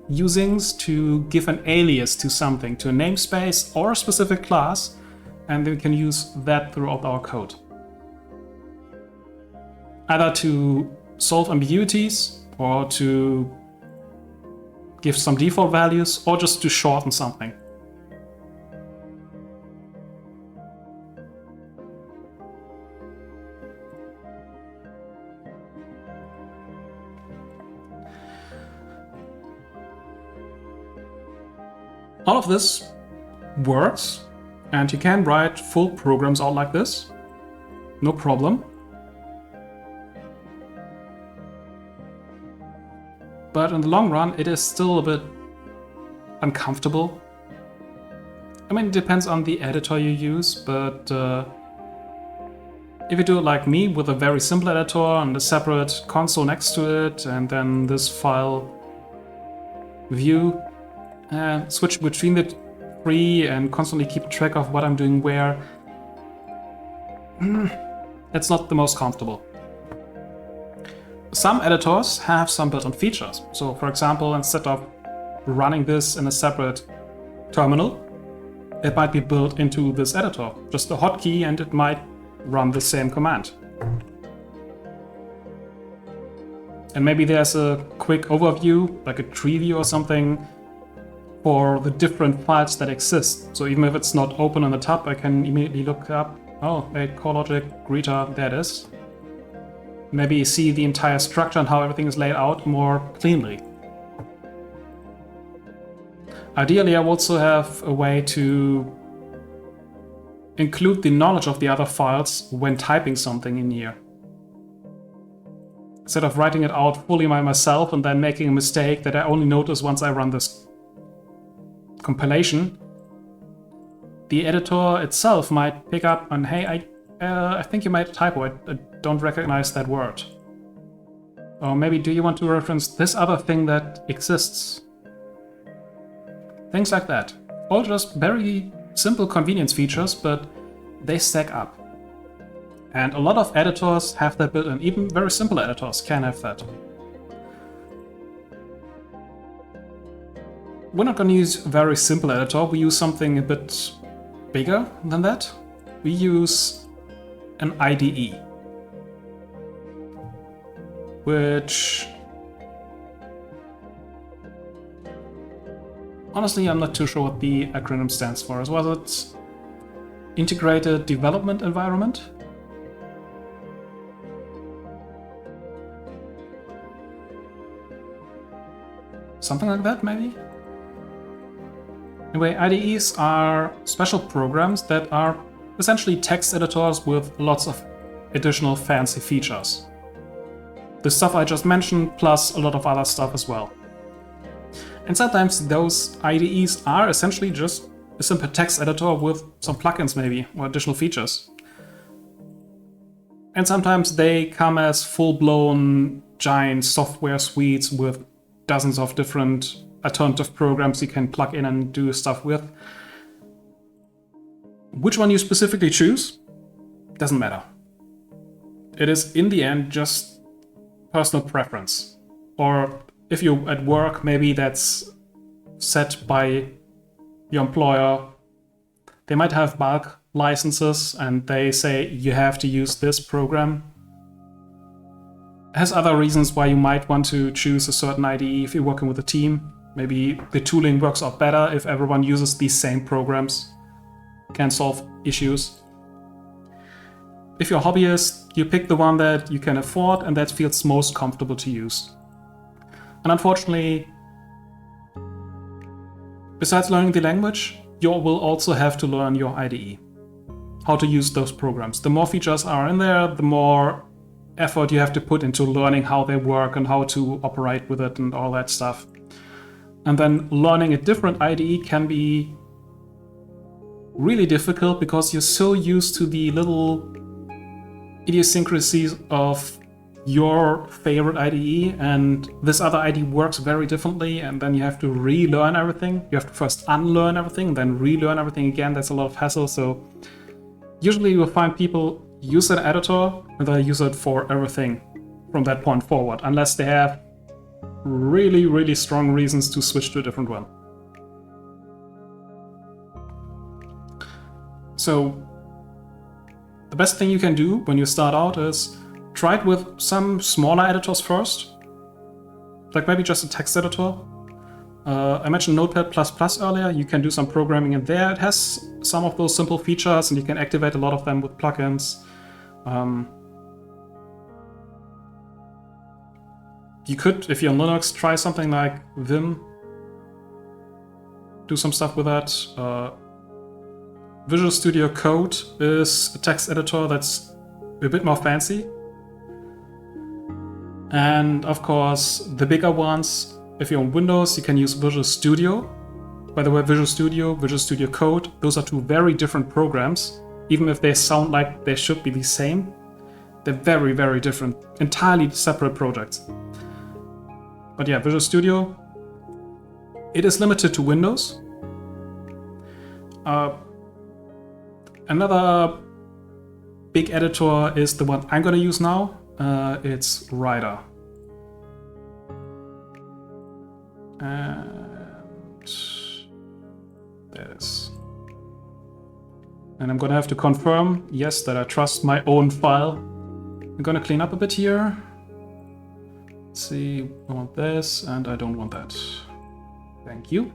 usings to give an alias to something, to a namespace or a specific class, and we can use that throughout our code. Either to solve ambiguities or to give some default values or just to shorten something. All of this works, and you can write full programs out like this, no problem. But in the long run, it is still a bit uncomfortable. I mean, it depends on the editor you use, but if you do it like me with a very simple editor and a separate console next to it, and then this file view, switch between the 3 and constantly keep track of what I'm doing where, it's not the most comfortable. Some editors have some built-in features. So for example, instead of running this in a separate terminal, it might be built into this editor, just a hotkey, and it might run the same command. And maybe there's a quick overview, like a tree view or something, for the different files that exist. So even if it's not open on the tab, I can immediately look up, oh, wait, CoreLogic, Greeter, there it is. Maybe see the entire structure and how everything is laid out more cleanly. Ideally, I also have a way to include the knowledge of the other files when typing something in here. Instead of writing it out fully by myself and then making a mistake that I only notice once I run this compilation, the editor itself might pick up on, hey, I think you made a typo, I don't recognize that word. Or maybe do you want to reference this other thing that exists? Things like that. All just very simple convenience features, but they stack up. And a lot of editors have that built in. Even very simple editors can have that. We're not going to use a very simple editor. We use something a bit bigger than that. We use an IDE, which honestly, I'm not too sure what the acronym stands for. Was it Integrated Development Environment? Something like that, maybe? Anyway, IDEs are special programs that are essentially text editors with lots of additional fancy features. The stuff I just mentioned, plus a lot of other stuff as well. And sometimes those IDEs are essentially just a simple text editor with some plugins maybe, or additional features. And sometimes they come as full-blown giant software suites with dozens of different alternative programs you can plug in and do stuff with. Which one you specifically choose doesn't matter. It is in the end just personal preference. Or if you're at work, maybe that's set by your employer. They might have bulk licenses and they say you have to use this program. It has other reasons why you might want to choose a certain IDE if you're working with a team. Maybe the tooling works out better if everyone uses these same programs. Can solve issues. If you're a hobbyist, you pick the one that you can afford and that feels most comfortable to use. And unfortunately, besides learning the language, you will also have to learn your IDE. How to use those programs. The more features are in there, the more effort you have to put into learning how they work and how to operate with it and all that stuff. And then learning a different IDE can be really difficult because you're so used to the little idiosyncrasies of your favorite IDE, and this other IDE works very differently, and then you have to relearn everything. You have to first unlearn everything, then relearn everything again. That's a lot of hassle. So usually you'll find people use an editor and they use it for everything from that point forward, unless they have really, really strong reasons to switch to a different one. So the best thing you can do when you start out is try it with some smaller editors first, like maybe just a text editor. I mentioned Notepad++ earlier. You can do some programming in there. It has some of those simple features and you can activate a lot of them with plugins. You could, if you're on Linux, try something like Vim. Do some stuff with that. Visual Studio Code is a text editor that's a bit more fancy. And of course, the bigger ones, if you're on Windows, you can use Visual Studio. By the way, Visual Studio Code, those are two very different programs. Even if they sound like they should be the same, they're very, very different, entirely separate projects. But yeah, Visual Studio, it is limited to Windows. Another big editor is the one I'm going to use now. It's Rider. And there it is. And I'm going to have to confirm, yes, that I trust my own file. I'm going to clean up a bit here. Let's see, I want this and I don't want that. Thank you.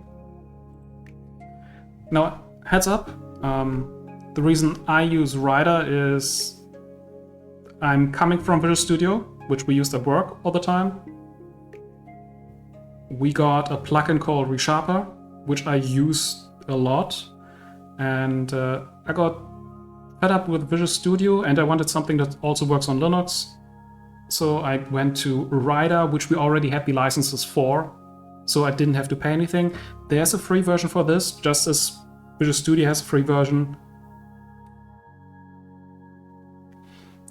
Now, heads up. The reason I use Rider is I'm coming from Visual Studio, which we used at work all the time. We got a plugin called ReSharper, which I use a lot. And I got fed up with Visual Studio and I wanted something that also works on Linux. So I went to Rider, which we already had the licenses for. So I didn't have to pay anything. There's a free version for this, just as Visual Studio has a free version.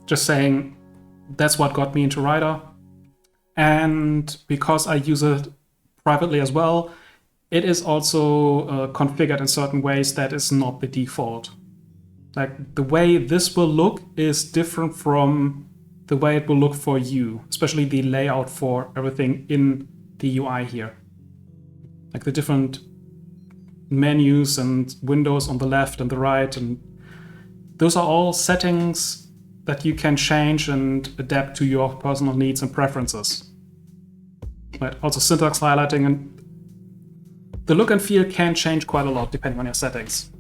Just saying, that's what got me into Rider. And because I use it privately as well, it is also configured in certain ways that is not the default. Like the way this will look is different from the way it will look for you, especially the layout for everything in the UI here. Like the different menus and windows on the left and the right, and those are all settings that you can change and adapt to your personal needs and preferences. Right. Also syntax highlighting, and the look and feel can change quite a lot depending on your settings.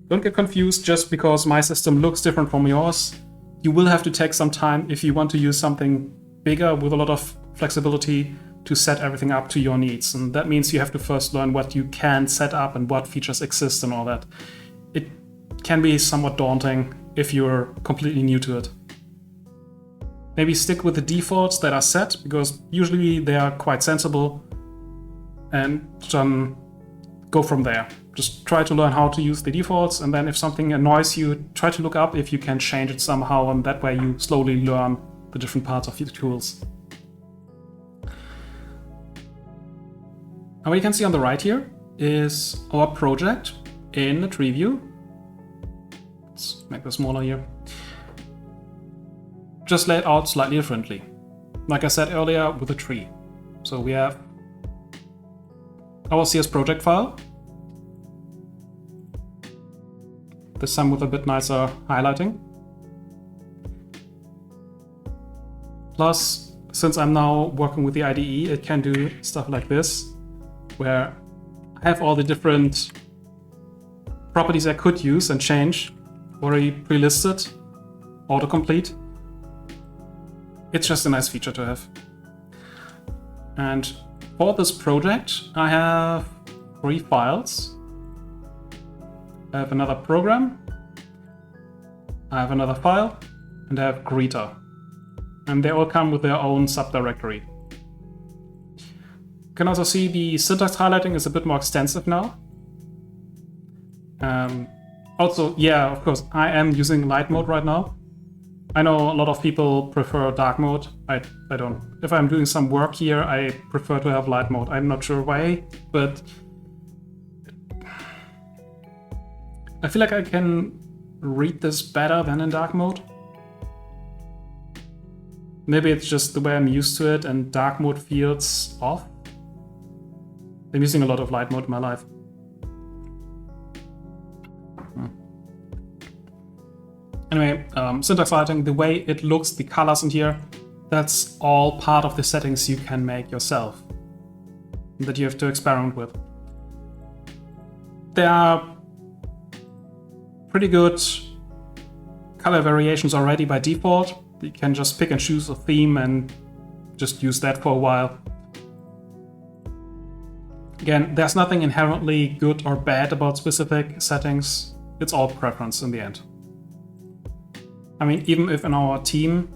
Don't get confused just because my system looks different from yours. You will have to take some time if you want to use something bigger with a lot of flexibility to set everything up to your needs. And that means you have to first learn what you can set up and what features exist and all that. It can be somewhat daunting if you're completely new to it. Maybe stick with the defaults that are set, because usually they are quite sensible, and go from there. Just try to learn how to use the defaults, and then if something annoys you, try to look up if you can change it somehow, and that way you slowly learn the different parts of your tools. And what you can see on the right here is our project in the tree view. Let's make this smaller here. Just laid out slightly differently. Like I said earlier, with a tree. So we have our CS project file. This time with a bit nicer highlighting. Plus, since I'm now working with the IDE, it can do stuff like this, where I have all the different properties I could use and change already pre-listed, autocomplete. It's just a nice feature to have. And for this project, I have 3 files. I have another program, I have another file, and I have greeter. And they all come with their own subdirectory. You can also see the syntax highlighting is a bit more extensive now. Also, yeah, of course, I am using light mode right now. I know a lot of people prefer dark mode. I don't. If I'm doing some work here, I prefer to have light mode. I'm not sure why, but I feel like I can read this better than in dark mode. Maybe it's just the way I'm used to it and dark mode feels off. I'm using a lot of light mode in my life. Anyway, syntax highlighting, the way it looks, the colors in here, that's all part of the settings you can make yourself, that you have to experiment with. There are pretty good color variations already by default. You can just pick and choose a theme and just use that for a while. Again, there's nothing inherently good or bad about specific settings. It's all preference in the end. I mean, even if in our team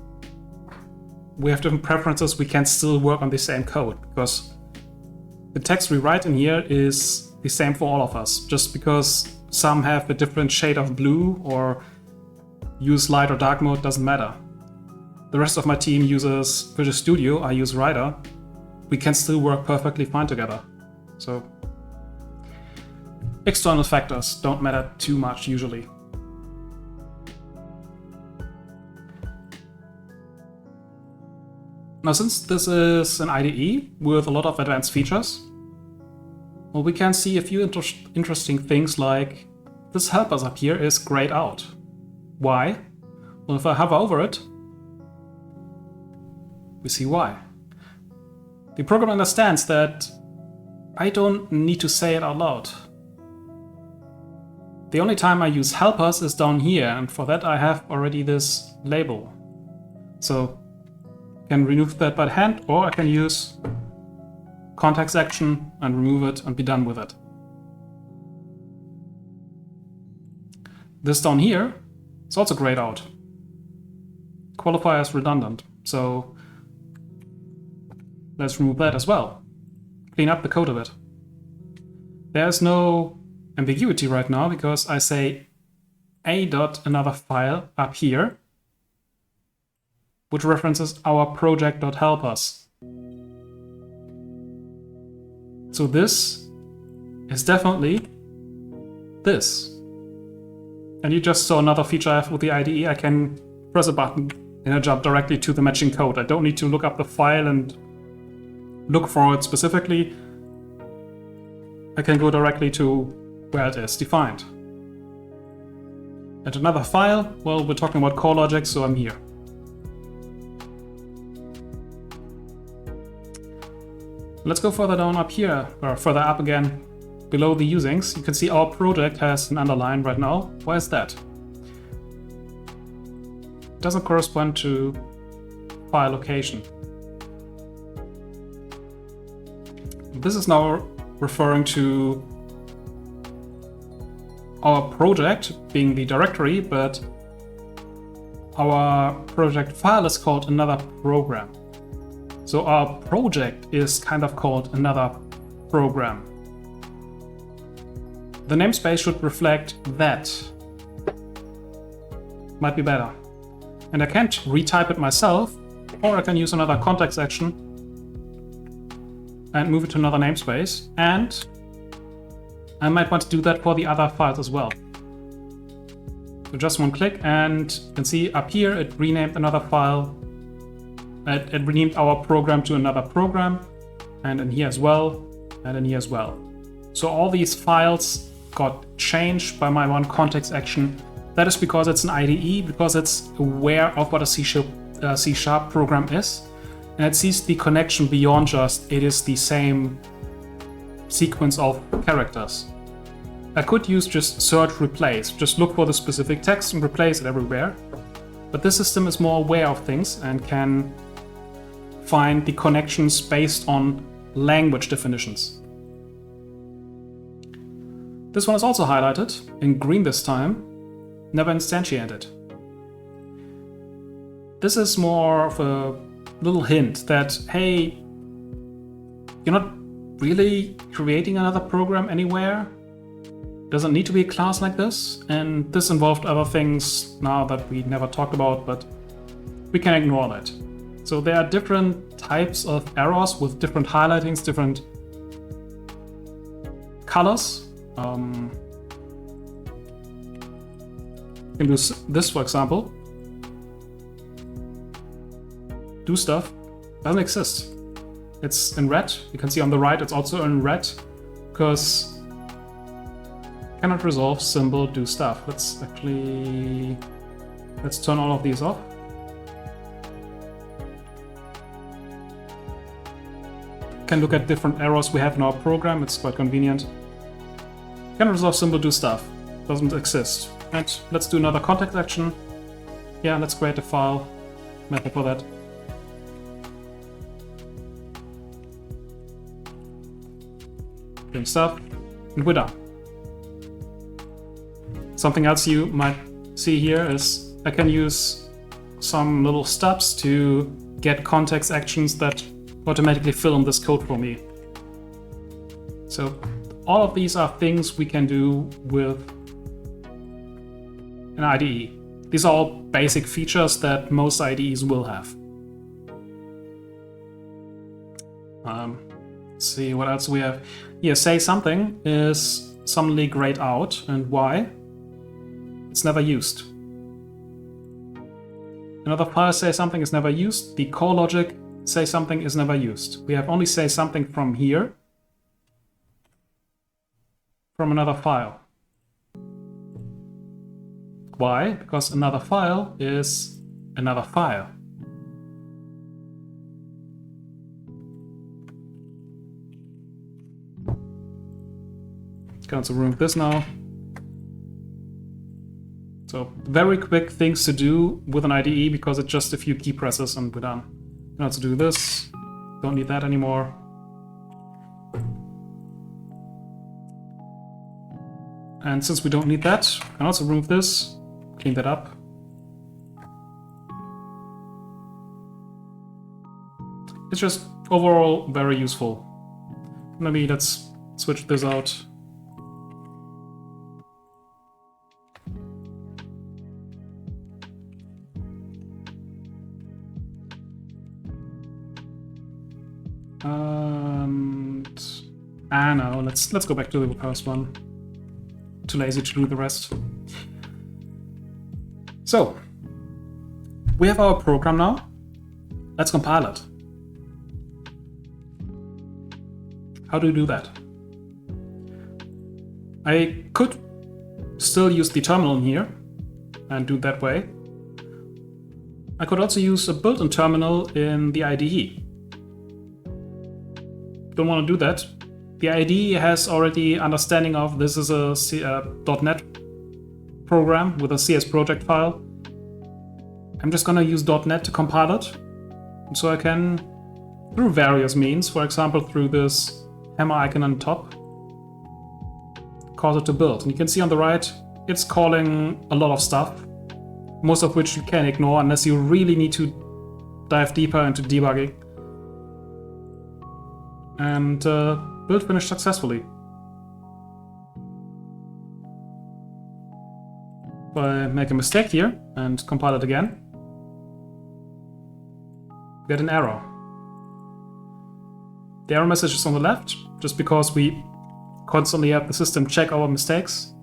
we have different preferences, we can still work on the same code, because the text we write in here is the same for all of us. Just because some have a different shade of blue or use light or dark mode doesn't matter. The rest of my team uses Visual Studio, I use Rider. We can still work perfectly fine together. So external factors don't matter too much usually. Now, since this is an IDE with a lot of advanced features, well, we can see a few interesting things, like this help us up here is grayed out. Why? Well, if I hover over it, we see why. The program understands that I don't need to say it out loud. The only time I use helpers is down here, and for that I have already this label. So I can remove that by hand, or I can use context action and remove it and be done with it. This down here is also grayed out. Qualifier is redundant, so let's remove that as well. Clean up the code a bit. There's no ambiguity right now, because I say a dot another file up here, which references our project.helpus. So this is definitely this. And you just saw another feature I have with the IDE. I can press a button and I jump directly to the matching code. I don't need to look up the file and look for it specifically. I can go directly to where it is defined. And another file, well, we're talking about core logic, so I'm here. Let's go further down up here, or further up again, below the usings. You can see our project has an underline right now. Why is that? It doesn't correspond to file location. This is now referring to our project being the directory, but our project file is called another program. So our project is kind of called another program. The namespace should reflect that. Might be better. And I can't retype it myself, or I can use another context action and move it to another namespace. And I might want to do that for the other files as well. So just one click, and you can see up here it renamed another file. It renamed our program to another program, and in here as well, and in here as well. So all these files got changed by my one context action. That is because it's an IDE, because it's aware of what a C# program is, and it sees the connection beyond just it is the same sequence of characters. I could use just search replace, just look for the specific text and replace it everywhere. But this system is more aware of things and can find the connections based on language definitions. This one is also highlighted in green this time, never instantiated. This is more of a little hint that, hey, you're not really creating another program anywhere. Doesn't need to be a class like this, and this involved other things now that we never talked about, but we can ignore that. So there are different types of errors with different highlightings, different colors. You can do this, for example. Do stuff doesn't exist. It's in red. You can see on the right it's also in red because cannot resolve symbol do stuff. Let's turn all of these off. Can look at different errors we have in our program. It's quite convenient. Cannot resolve symbol do stuff. Doesn't exist. And let's do another context action. Yeah, let's create a file method for that. Doing stuff, and we're done. Something else you might see here is I can use some little stubs to get context actions that automatically fill in this code for me. So all of these are things we can do with an IDE. These are all basic features that most IDEs will have. Let's see what else we have. Here, say something is suddenly grayed out, and why? It's never used. Another file say something is never used. The core logic say something is never used. We have only say something from here, from another file. Why? Because another file is another file. Can also remove this now. So very quick things to do with an IDE because it's just a few key presses and we're done. Can also do this. Don't need that anymore. And since we don't need that, I can also remove this, clean that up. It's just overall very useful. Maybe let's switch this out. No, let's go back to the first one. Too lazy to do the rest. So, we have our program now. Let's compile it. How do you do that? I could still use the terminal in here and do it that way. I could also use a built-in terminal in the IDE. Don't want to do that. The IDE has already understanding of this is a .NET program with a csproj file. I'm just gonna use .NET to compile it. So I can, through various means, for example through this hammer icon on top, cause it to build. And you can see on the right, it's calling a lot of stuff, most of which you can ignore unless you really need to dive deeper into debugging. And build finished successfully. If I make a mistake here and compile it again, get an error. The error message is on the left, just because we constantly have the system check our mistakes.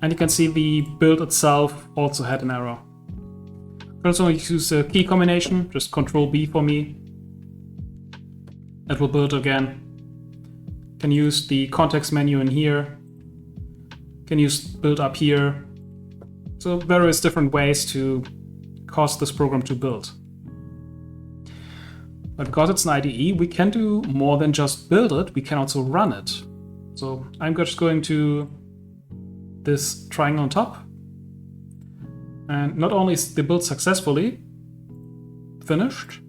And you can see the build itself also had an error. You can also use a key combination, just Control B for me. It will build again. You can use the context menu in here. You can use build up here. So various different ways to cause this program to build. But because it's an IDE, we can do more than just build it, we can also run it. So I'm just going to this triangle on top. And not only is the build successfully finished,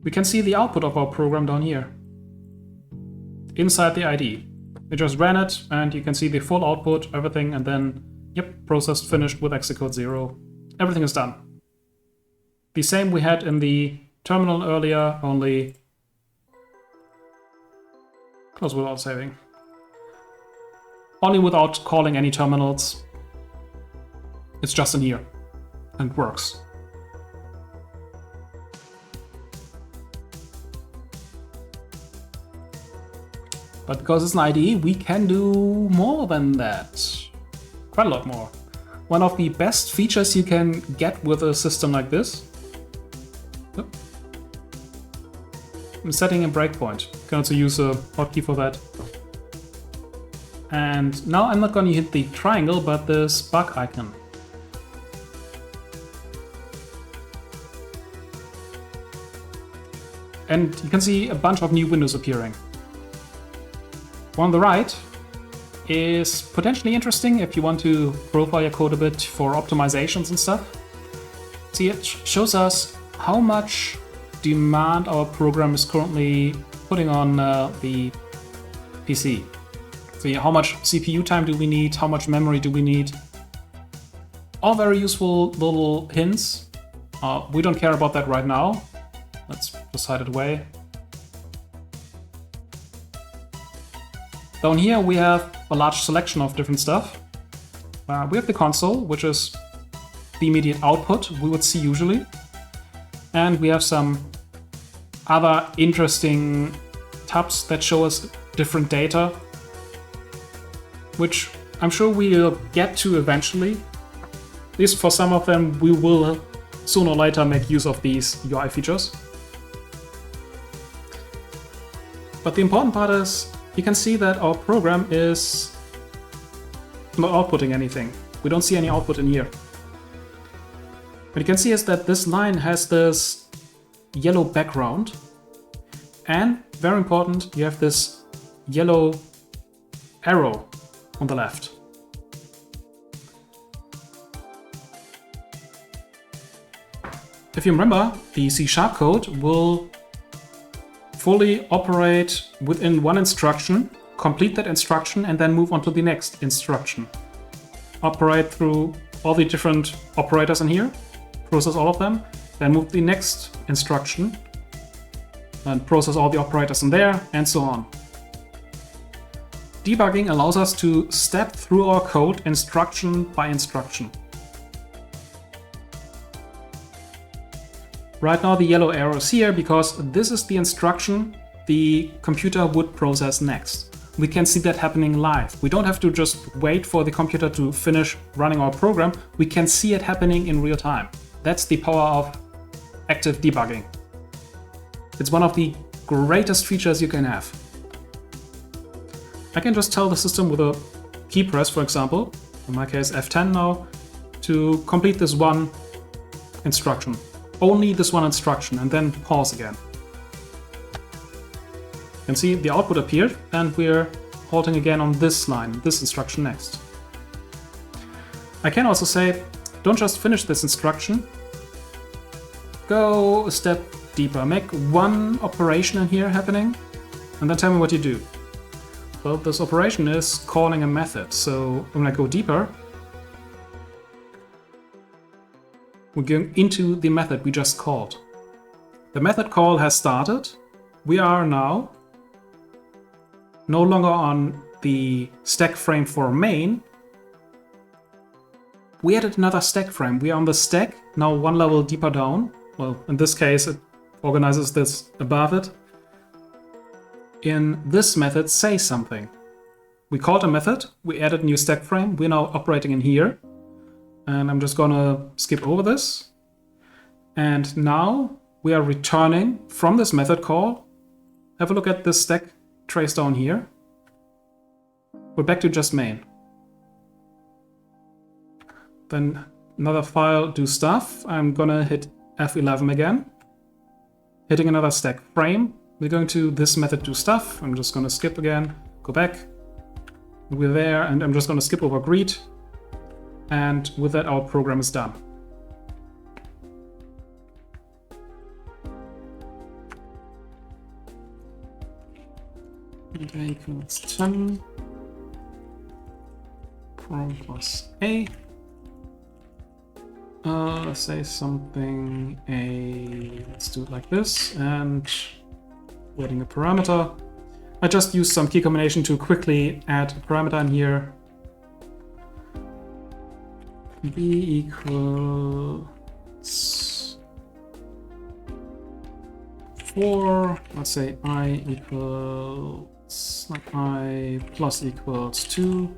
we can see the output of our program down here inside the IDE. We just ran it and you can see the full output, everything, and then, yep, processed, finished with execute 0. Everything is done. The same we had in the terminal earlier, only close without saving. Only without calling any terminals. It's just in here and works. But because it's an IDE, we can do more than that. Quite a lot more. One of the best features you can get with a system like this. I'm setting a breakpoint. You can also use a hotkey for that. And now I'm not going to hit the triangle, but this bug icon. And you can see a bunch of new windows appearing. One on the right is potentially interesting if you want to profile your code a bit for optimizations and stuff. See, it shows us how much demand our program is currently putting on the PC. So how much CPU time do we need? How much memory do we need? All very useful little hints. We don't care about that right now. Let's just hide it away. Down here we have a large selection of different stuff. We have the console, which is the immediate output we would see usually. And we have some other interesting tabs that show us different data, which I'm sure we'll get to eventually. At least for some of them, we will sooner or later make use of these UI features. But the important part is you can see that our program is not outputting anything. We don't see any output in here. What you can see is that this line has this yellow background, and very important, you have this yellow arrow on the left. If you remember, the C# code will fully operate within one instruction, complete that instruction, and then move on to the next instruction. Operate through all the different operators in here, process all of them, then move to the next instruction, and process all the operators in there, and so on. Debugging allows us to step through our code instruction by instruction. Right now the yellow arrow is here because this is the instruction the computer would process next. We can see that happening live. We don't have to just wait for the computer to finish running our program. We can see it happening in real time. That's the power of active debugging. It's one of the greatest features you can have. I can just tell the system with a key press, for example, in my case F10 now, to complete this one instruction. Only this one instruction, and then pause again. You can see the output appeared, and we're halting again on this line, this instruction next. I can also say, don't just finish this instruction, go a step deeper, make one operation in here happening, and then tell me what you do. Well, this operation is calling a method, so when I go deeper, we're going into the method we just called. The method call has started. We are now no longer on the stack frame for main. We added another stack frame. We are on the stack, now one level deeper down. Well, in this case, it organizes this above it. In this method, say something. We called a method, we added a new stack frame, we're now operating in here. And I'm just gonna skip over this. And now we are returning from this method call. Have a look at this stack trace down here. We're back to just main. Then another file, do stuff. I'm gonna hit F11 again. Hitting another stack frame. We're going to this method, do stuff. I'm just gonna skip again, go back. We're there, and I'm just gonna skip over greet. And with that, our program is done. And A equals 10. Prom plus A. Say something A. Let's do it like this. And adding a parameter. I just used some key combination to quickly add a parameter in here. B equals 4. Let's say I equals, not I plus equals 2.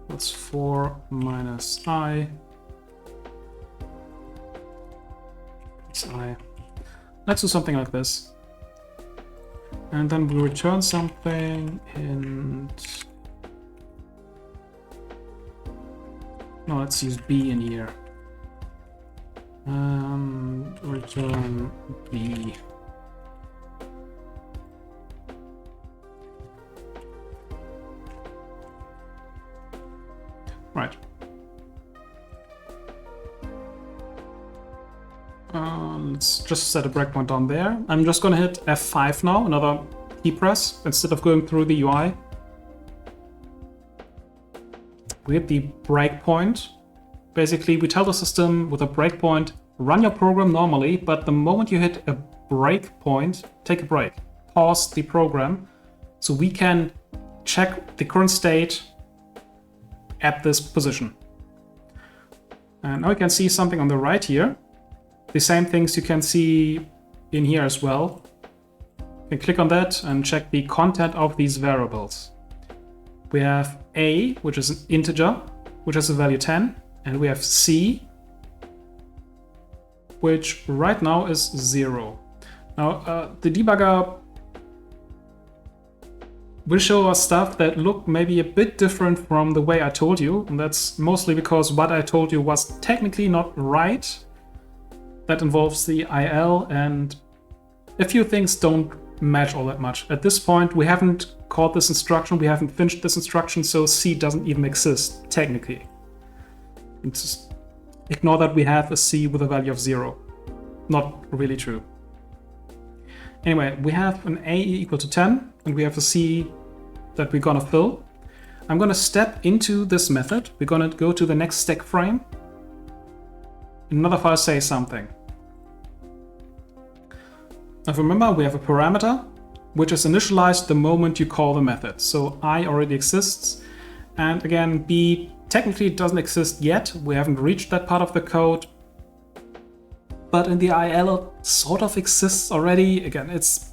That's 4 minus I. It's I. Let's do something like this. And then we return something and no, let's use B in here. Return B. Right. Let's just set a breakpoint down there. I'm just gonna hit F5 now, another key press, instead of going through the UI. We hit the breakpoint. Basically, we tell the system with a breakpoint, run your program normally, but the moment you hit a breakpoint, take a break. Pause the program so we can check the current state at this position. And now you can see something on the right here. The same things you can see in here as well. You can click on that and check the content of these variables. We have A, which is an integer, which has a value 10, and we have C, which right now is 0. Now, the debugger will show us stuff that look maybe a bit different from the way I told you, and that's mostly because what I told you was technically not right. That involves the IL, and a few things don't match all that much. At this point, we haven't called this instruction, we haven't finished this instruction, so C doesn't even exist, technically. And just ignore that we have a C with a value of 0. Not really true. Anyway, we have an A equal to 10, and we have a C that we're gonna fill. I'm gonna step into this method. We're gonna go to the next stack frame. Another file say something. Now remember, we have a parameter which is initialized the moment you call the method. So I already exists, and again, B technically doesn't exist yet. We haven't reached that part of the code, but in the IL it sort of exists already. Again, it's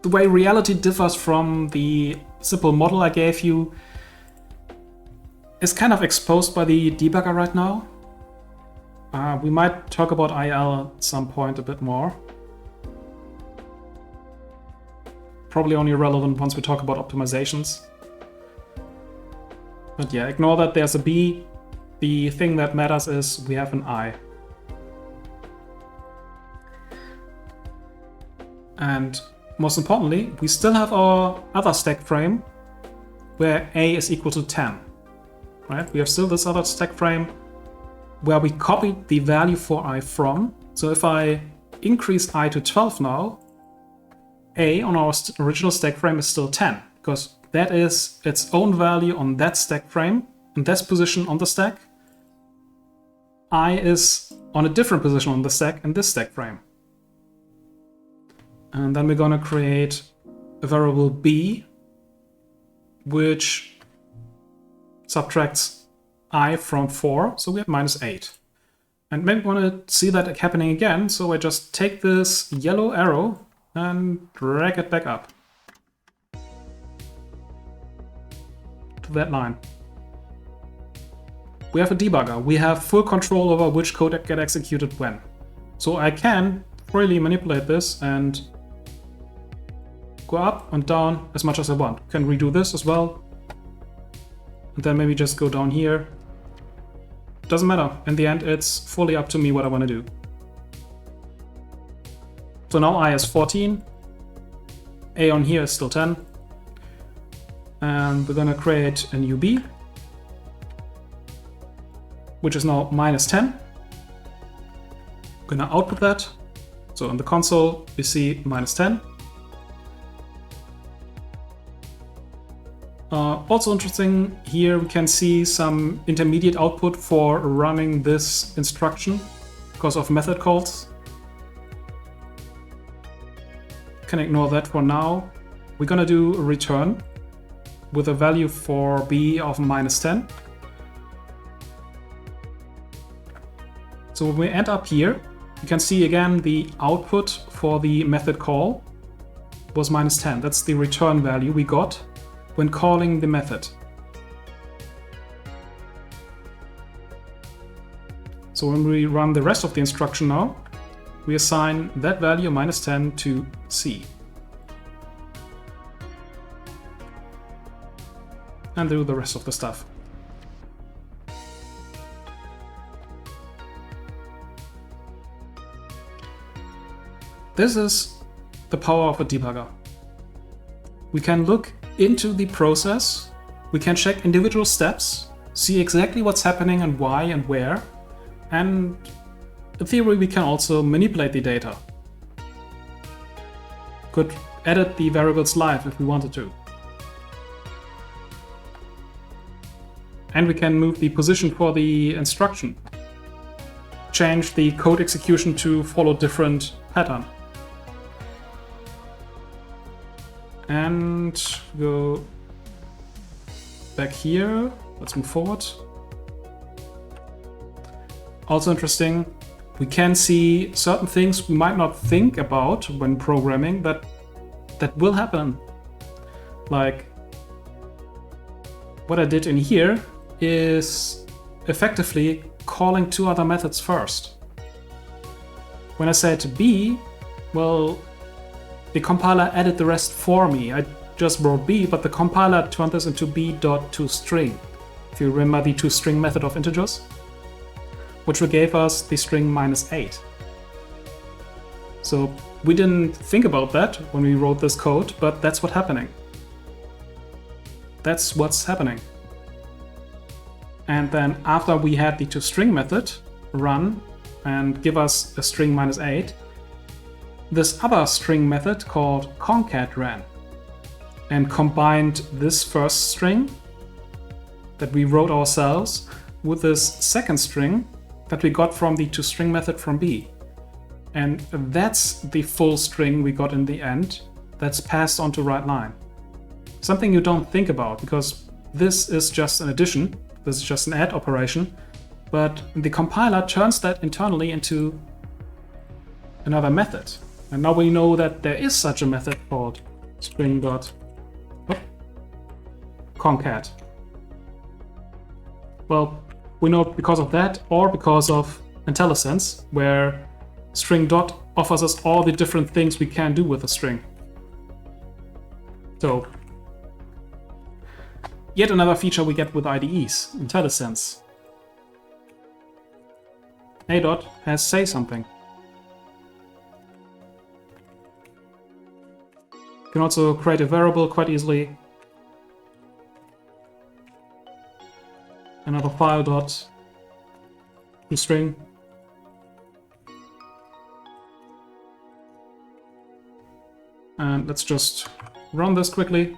the way reality differs from the simple model I gave you is kind of exposed by the debugger right now. We might talk about IL at some point a bit more. Probably only relevant once we talk about optimizations. But yeah, ignore that there's a B. The thing that matters is we have an I. And most importantly, we still have our other stack frame where A is equal to 10. Right? We have still this other stack frame where we copied the value for I from. So if I increase I to 12 now, A on our original stack frame is still 10, because that is its own value on that stack frame, in this position on the stack. I is on a different position on the stack in this stack frame. And then we're gonna create a variable b, which subtracts I from 4, so we have -8. And maybe we want to see that happening again, so I just take this yellow arrow and drag it back up to that line. We have a debugger. We have full control over which code gets executed when. So I can freely manipulate this and go up and down as much as I want. Can redo this as well. And then maybe just go down here. Doesn't matter. In the end, it's fully up to me what I want to do. So now I is 14. A on here is still 10. And we're gonna create a new B, which is now -10. I'm gonna output that. So in the console, we see -10. Also interesting, here we can see some intermediate output for running this instruction because of method calls. Can ignore that for now. We're gonna do a return with a value for b of -10. So when we end up here, you can see again the output for the method call was -10. That's the return value we got when calling the method. So when we run the rest of the instruction now, we assign that value -10 to C. And do the rest of the stuff. This is the power of a debugger. We can look into the process, we can check individual steps, see exactly what's happening and why and where, and in theory we can also manipulate the data. Could edit the variables live if we wanted to. And we can move the position for the instruction. Change the code execution to follow different pattern. And go back here. Let's move forward. Also interesting, we can see certain things we might not think about when programming that will happen. Like what I did in here is effectively calling two other methods first. When I said B, well, the compiler added the rest for me. I just wrote B, but the compiler turned this into b.toString. If you remember the toString method of integers, which gave us the string -8. So we didn't think about that when we wrote this code, but that's what's happening. That's what's happening. And then after we had the toString method run and give us a string -8, this other string method called concat ran and combined this first string that we wrote ourselves with this second string that we got from the toString method from B. And that's the full string we got in the end that's passed on to write line. Something you don't think about because this is just an addition, this is just an add operation, but the compiler turns that internally into another method. And now we know that there is such a method called string.concat. Well, we know because of that or because of IntelliSense, where string dot offers us all the different things we can do with a string. So, yet another feature we get with IDEs, IntelliSense. A dot has say something. You can also create a variable quite easily. Another file dot string. And let's just run this quickly.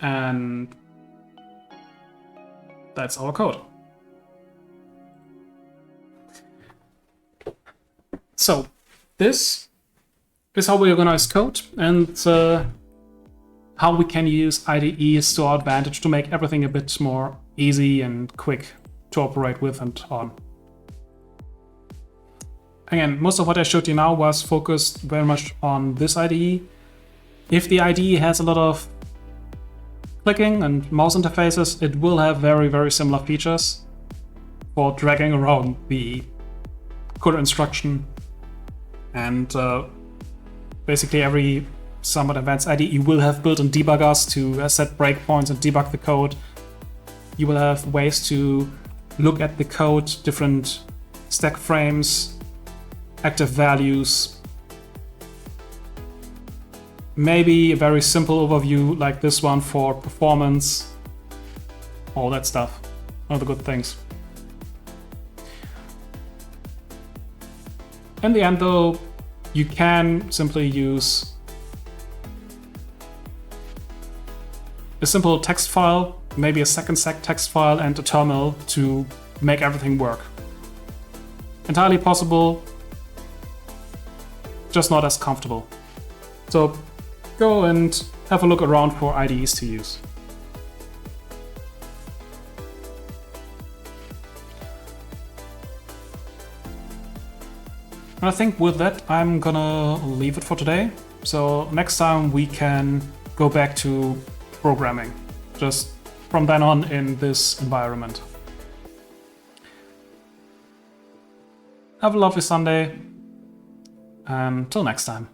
And that's our code. So this is how we organize code and how we can use IDEs to our advantage to make everything a bit more easy and quick to operate with and on. Again, most of what I showed you now was focused very much on this IDE. If the IDE has a lot of clicking and mouse interfaces, it will have very, very similar features for dragging around the code instruction. And basically every somewhat advanced IDE will have built-in debuggers to set breakpoints and debug the code. You will have ways to look at the code, different stack frames, active values. Maybe a very simple overview like this one for performance, all that stuff, all the good things. In the end though, you can simply use a simple text file, maybe a second sec text file and a terminal to make everything work. Entirely possible, just not as comfortable. So go and have a look around for IDEs to use. And I think with that, I'm gonna leave it for today. So next time we can go back to programming, just from then on in this environment. Have a lovely Sunday, and till next time.